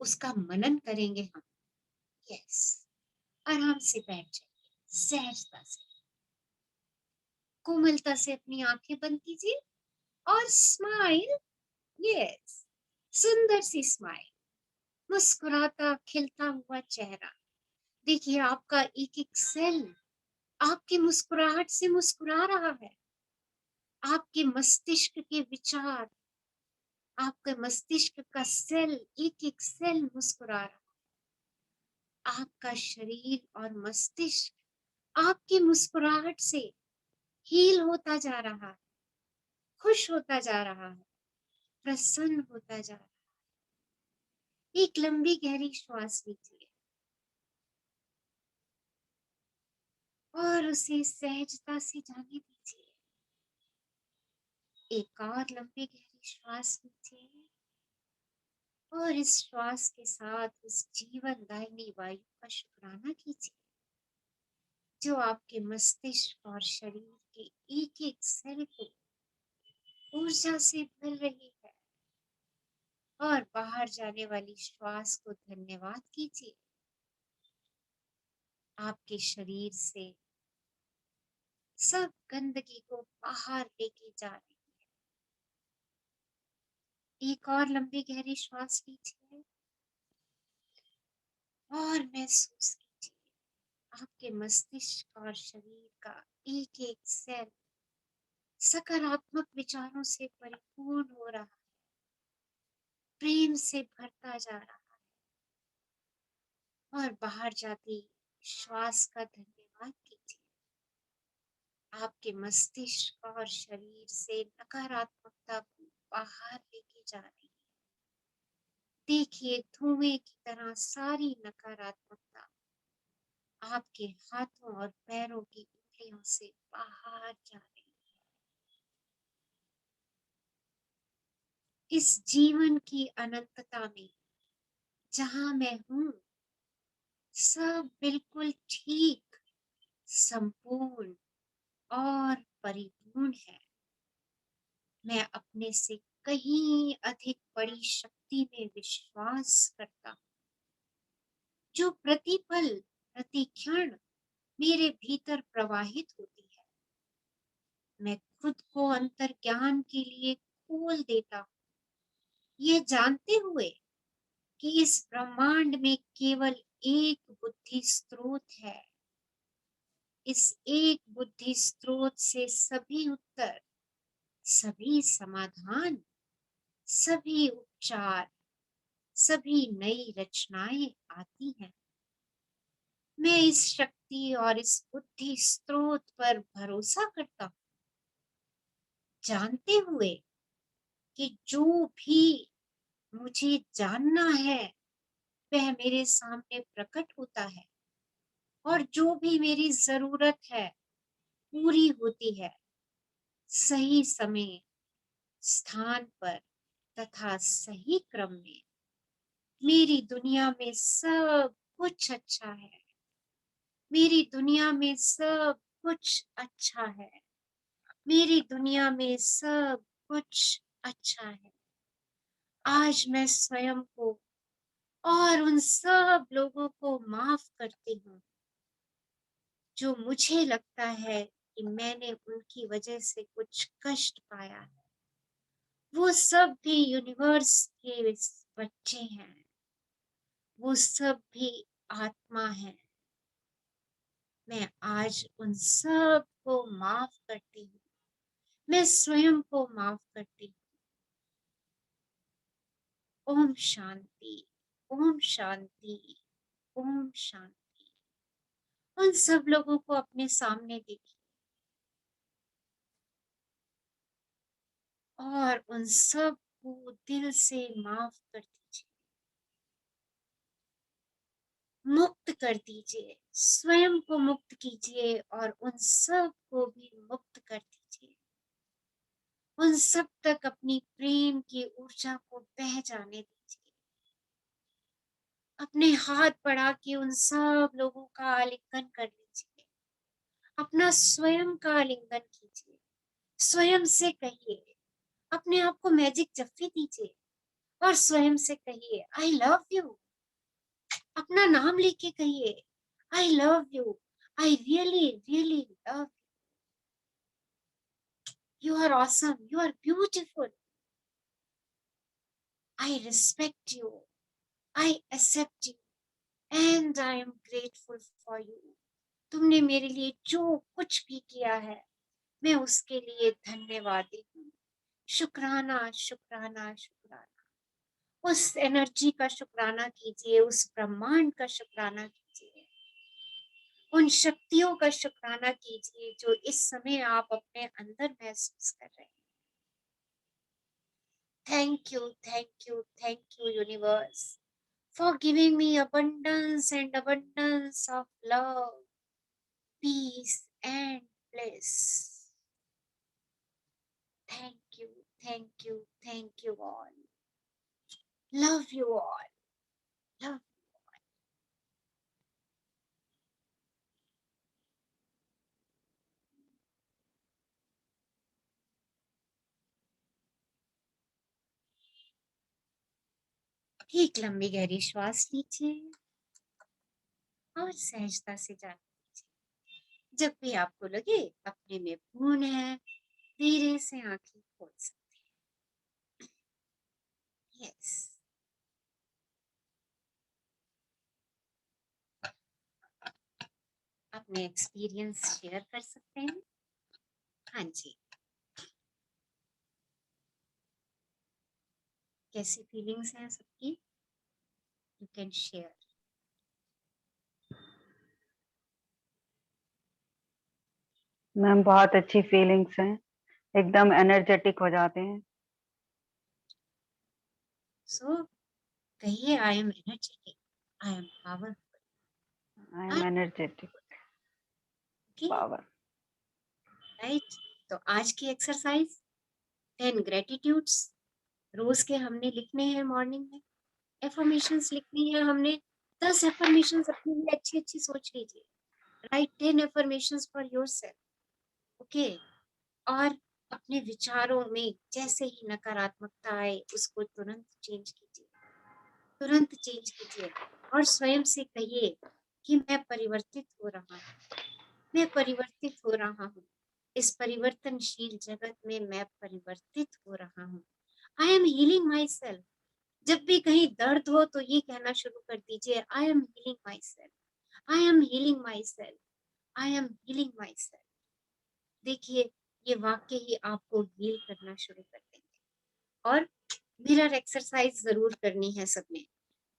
उसका मनन करेंगे हम। यस, आराम से बैठ जाइए, सहजता से, कोमलता से अपनी आंखें बंद कीजिए और स्माइल। यस, सुंदर सी स्माइल, मुस्कुराता खिलता हुआ चेहरा। देखिए, आपका एक एक सेल आपकी मुस्कुराहट से मुस्कुरा रहा है। आपके मस्तिष्क के विचार, आपके मस्तिष्क का सेल, एक एक सेल मुस्कुरा रहा है। आपका शरीर और मस्तिष्क आपकी मुस्कुराहट से हील होता जा रहा है, खुश होता जा रहा है, प्रसन्न होता जा रहा है। एक लंबी गहरी श्वास लीजिए और उसे सहजता से जाने दीजिए। एक और लंबी गहरी श्वास लीजिए और इस श्वास के साथ उस जीवनदायिनी वायु का शुक्राना कीजिए, जो आपके मस्तिष्क और शरीर के एक एक सेल को ऊर्जा से भर रही है। और बाहर जाने वाली श्वास को धन्यवाद कीजिए, आपके शरीर से सब गंदगी को बाहर लेके जा रही है। एक और लंबी गहरी श्वास लीजिए और महसूस कीजिए आपके मस्तिष्क और शरीर का एक एक सेल सकारात्मक विचारों से परिपूर्ण हो रहा है, प्रेम से भरता जा रहा है। और बाहर जाती श्वास का धन्यवाद कीजिए, आपके मस्तिष्क और शरीर से नकारात्मकता को बाहर लेके जा रही है। देखिए, धुएं की तरह सारी नकारात्मकता आपके हाथों और पैरों की उंगलियों से बाहर जा रही है। इस जीवन की अनंतता में जहां मैं हूं, सब बिल्कुल ठीक, संपूर्ण और परिपूर्ण है। मैं अपने से कहीं अधिक बड़ी शक्ति में विश्वास करता हूं, जो प्रतिपल प्रतिक्षण मेरे भीतर प्रवाहित होती है। मैं खुद को अंतर ज्ञान के लिए खोल देता हूँ, ये जानते हुए कि इस ब्रह्मांड में केवल एक बुद्धि स्रोत है। इस एक बुद्धि स्रोत से सभी उत्तर, सभी समाधान, सभी उपचार, सभी नई रचनाएं आती हैं। मैं इस शक्ति और इस बुद्धि स्रोत पर भरोसा करता हूँ, जानते हुए कि जो भी मुझे जानना है वह मेरे सामने प्रकट होता है, और जो भी मेरी जरूरत है पूरी होती है, सही समय, स्थान पर तथा सही क्रम में। मेरी दुनिया में सब कुछ अच्छा है, मेरी दुनिया में सब कुछ अच्छा है, मेरी दुनिया में सब कुछ अच्छा है। आज मैं स्वयं को और उन सब लोगों को माफ करती हूँ जो मुझे लगता है कि मैंने उनकी वजह से कुछ कष्ट पाया है। वो सब भी यूनिवर्स के बच्चे हैं, वो सब भी आत्मा है। मैं आज उन सब को माफ करती हूँ, मैं स्वयं को माफ करती हूँ। ओम शांति, ओम शांति, ओम शांति। उन सब लोगों को अपने सामने देखिए और उन सब को दिल से माफ कर दीजिए, मुक्त कर दीजिए, स्वयं को मुक्त कीजिए और उन सब को भी मुक्त कर दीजिए। उन सब तक अपनी प्रेम की ऊर्जा को बह जाने दीजिए। अपने हाथ बढ़ा के उन सब लोगों का आलिंगन कर लीजिए, अपना स्वयं का आलिंगन कीजिए, स्वयं से कहिए, अपने आप को मैजिक जफ्फी दीजिए और स्वयं से कहिए आई लव यू। अपना नाम लेके कहिए I love you, I really really love you, are awesome, you are beautiful, I respect you, I accept you and I am grateful for you. तुमने मेरे लिए जो कुछ भी किया है मैं उसके लिए धन्यवादी हूँ। शुक्राना शुक्राना शुक्राना। उस एनर्जी का शुक्राना कीजिए, उस ब्रह्मांड का शुक्राना कीजिए, उन शक्तियों का शुक्राना कीजिए जो इस समय आप अपने अंदर महसूस कर रहे हैं। Thank you, thank you, thank you universe for giving me abundance and abundance of love, peace and bliss. Thank you, thank you, thank you all. Love you all. Love. एक लंबी गहरी श्वास लीजिए और सहजता से जाने दीजिए। जब भी आपको लगे अपने में पूर्ण है, धीरे से आंखें खोल सकते हैं। यस, अपने एक्सपीरियंस शेयर कर सकते हैं। हाँ जी, कैसी फीलिंग्स हैं सबकी? You can share. मैम बहुत अच्छी फीलिंग्स हैं, एकदम एनर्जेटिक हो जाते हैं। सो कहिए I am energetic, I am powerful, I am energetic, power. Right. तो आज की एक्सरसाइज 10 ग्रेटिट्यूड्स रोज के हमने लिखने हैं। मॉर्निंग में एफर्मेशंस लिखनी है हमने। 10 एफर्मेशंस अपने लिए अच्छी अच्छी सोच लीजिए। Right 10 affirmations for yourself, okay. और अपने विचारों में जैसे ही नकारात्मकता आए उसको तुरंत चेंज कीजिए, तुरंत चेंज कीजिए और स्वयं से कहिए कि मैं परिवर्तित हो रहा हूँ, मैं परिवर्तित हो रहा हूँ, इस परिवर्तनशील जगत में मैं परिवर्तित हो रहा हूँ। I am healing my self. जब भी कहीं दर्द हो तो ये कहना शुरू कर दीजिए I am healing my self, I am healing my self, I am healing my self. देखिए ये वाक्य ही आपको हील करना शुरू कर देंगे। और मिरर एक्सरसाइज जरूर करनी है सबने।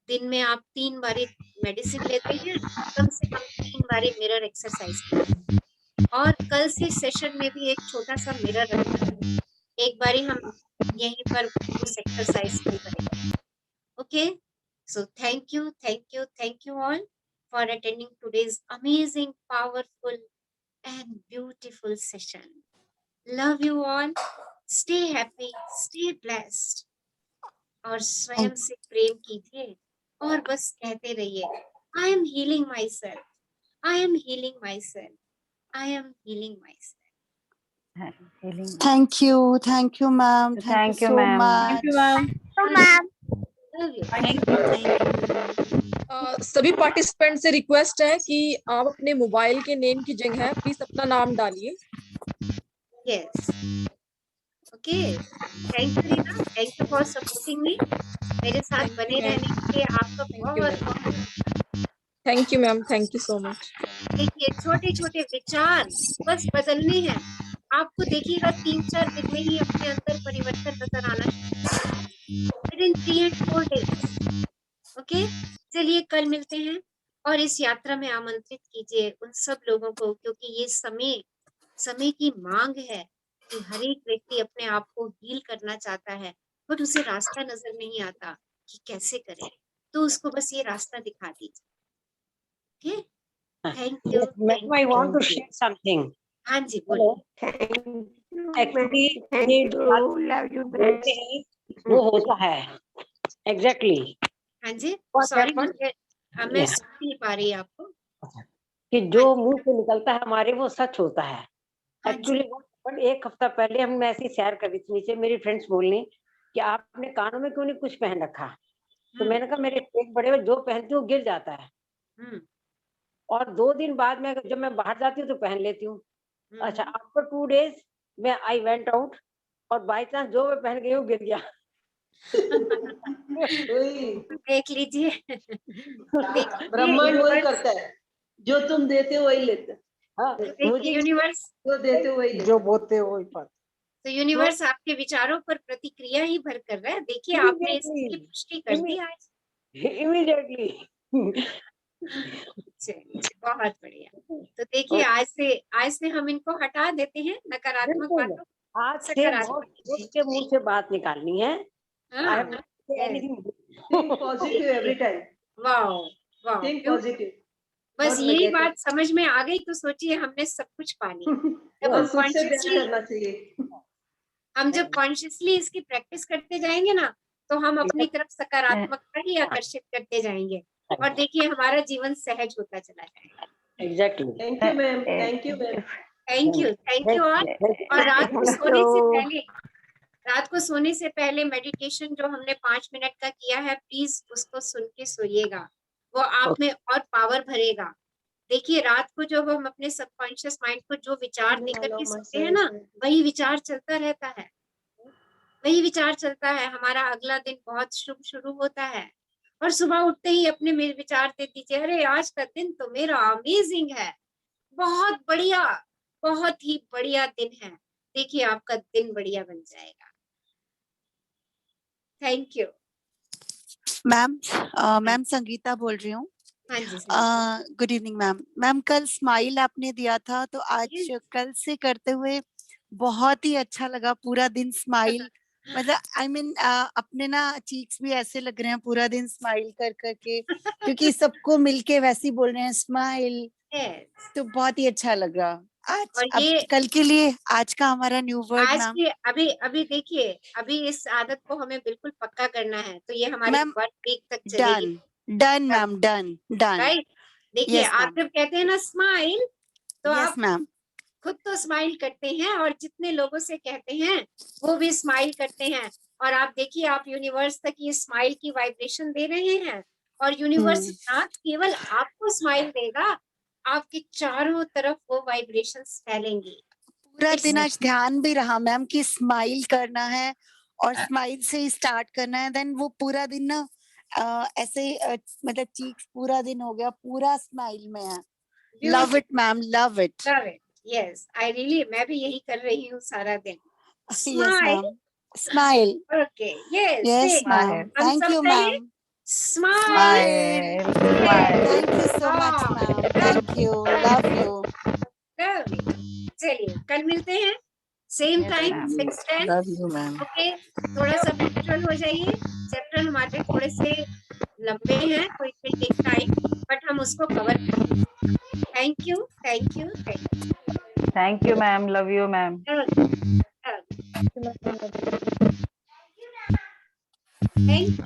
दिन में आप 3 बारी मेडिसिन लेते हैं, कम से कम 3 बारी मिरर एक्सरसाइज करें। और कल से सेशन में भी एक छोटा सा मिरर रखना है। एक बारी हम यहीं पर उस एक्सरसाइज को करेंगे। Okay, so thank you, thank you, thank you all for attending today's amazing, powerful and beautiful session. Love you all. Stay happy, stay blessed और स्वयं से प्रेम कीजिए और बस कहते रहिए, I am healing my self, I am healing my self, I am healing my self. Thank you, ma'am. Thank you Thank you, so ma'am. Thank you, much. ma'am. Love you. Thank you. सभी participant से request है कि आप अपने mobile के name की जगह please अपना नाम डालिए। Yes. Okay. Thank you Reena, thank you for supporting me. मेरे साथ Thank you, बने ma'am. रहने के लिए आपका Thank you, बहुत ma'am. बहुत thank you ma'am, thank you so much. देखिए छोटे छोटे विचार बस बदलने हैं, आपको देखिएगा 3-4 दिन में ही अपने अंदर परिवर्तन नजर आना विदिन 3 and 4 days। ओके, चलिए कल मिलते हैं और इस यात्रा में आमंत्रित कीजिए उन सब लोगों को, क्योंकि ये समय की मांग है कि हर एक व्यक्ति अपने आप को हील करना चाहता है, बट उसे रास्ता नजर नहीं आता कि कैसे करे, तो उसको बस ये रास्ता दिखा दीजिए। Okay, thank you. Yes, ma'am, I want to share something. हाँ जी बोलिए। Actually, ये जो बोलते हैं वो होता है। Exactly. हाँ जी, What सॉरी happened? मैं Yeah. सुन नहीं पा रही आपको। कि जो मुंह से निकलता है हमारे वो सच होता है। हाँ जी। एक्चुअली एक हफ्ता पहले हम ऐसी सैर कर रही थी, नीचे मेरी फ्रेंड्स बोलनी कि आपने कानों में क्यों नहीं कुछ पहन रखा, तो मैंने कहा मेरे पेट बड़े हुए, जो पहनती हूँ गिर जाता है। और 2 दिन बाद में जब मैं बाहर जाती हूँ तो पहन लेती हूँ। अच्छा, आफ्टर 2 डेज मैं आई वेंट आउट और बाय चांस जो मैं पहन गई हूँ गिर गया। देख लीजिए। ब्रह्मांड वही करता है, जो तुम देते हो वही लेते हैं। हाँ, देखिए यूनिवर्स जो देते हो वही लेते जो बोते हो वही पाते। तो यूनिवर्स आपके विचारों पर प्रतिक्रिया ही भर कर रहा है। देखिए आपने इसकी पुष्टि कर दी आज। इमीडिएटली। चलिए बहुत बढ़िया। तो देखिए आज से हम इनको हटा देते हैं नकारात्मक बातों, आज से सकारात्मक बहुत के मुंह से बात निकालनी है। हाँ, Think positive every time. Wow wow, Think positive. बस Not यही negative. बात समझ में आ गई तो सोचिए हमने सब कुछ पा लिया। जब और हम खुद से प्यार कॉन्शियसली करना चाहिए। हम जब कॉन्शियसली इसकी प्रैक्टिस करते जाएंगे ना, तो हम अपनी तरफ सकारात्मकता ही आकर्षित करते जाएंगे और देखिए हमारा जीवन सहज होता चला जाएगा। Exactly. Thank you ma'am, thank you ma'am. Thank you और रात को सोने से पहले मेडिटेशन जो हमने 5 मिनट का किया है, प्लीज उसको सुन के सोइएगा, वो आप में और पावर भरेगा। देखिए रात को जब हम अपने सबकॉन्शियस माइंड को जो विचार देकर के सोते हैं ना, वही विचार चलता रहता है, वही विचार चलता है। हमारा अगला दिन बहुत शुभ शुरू होता है और सुबह उठते ही अपने मेरे विचार दे दीजिए, अरे आज का दिन तो मेरा अमेजिंग है, बहुत बढ़िया, बहुत ही बढ़िया दिन है। देखिए आपका दिन बढ़िया बन जाएगा। थैंक यू मैम संगीता बोल रही हूँ। हाँ जी गुड इवनिंग मैम कल स्माइल आपने दिया था तो आज कल से करते हुए बहुत ही अच्छा लगा। पूरा दिन स्माइल मतलब आई मीन अपने ना चीक्स भी ऐसे लग रहे हैं पूरा दिन स्माइल कर करके, क्योंकि सबको मिलके वैसे ही बोल रहे हैं स्माइल, तो बहुत ही अच्छा लगा आज। और ये कल के लिए आज का हमारा न्यू वर्ड आज मैम। के अभी देखिए, अभी इस आदत को हमें बिल्कुल पक्का करना है, तो ये हमारी मैम वर्क वीक तक चलेगी। Done ma'am, done right. देखिए आप जब कहते हैं ना स्माइल, तो आप मैम खुद तो स्माइल करते हैं और जितने लोगों से कहते हैं वो भी स्माइल करते हैं। और आप देखिए आप यूनिवर्स तक ये स्माइल की वाइब्रेशन दे रहे हैं और यूनिवर्स ना केवल आपको स्माइल देगा, आपके चारों तरफ वो वाइब्रेशंस फैलेंगी। पूरा दिन आज ध्यान भी रहा मैम कि स्माइल करना है और स्माइल से ही स्टार्ट करना है। देन वो पूरा दिन ना ऐसे मतलब चीक्स पूरा दिन हो गया पूरा स्माइल में है। Love it ma'am, love it. Yes I really, मैं भी यही कर रही हूँ सारा दिन। Smile smile. Okay yes ma'am, thank you ma'am. Smile. Thank you so much ma'am, thank you, love you. चलिए कल मिलते हैं same time 6:10। Love you ma'am. Okay, थोड़ा सा पंक्चुअल हो जाइए। चैप्टर हमारे थोड़े से लंबे हैं तो it will take time, but हम उसको कवर करेंगे। Thank you thank you thank you ma'am, love you ma'am. Thank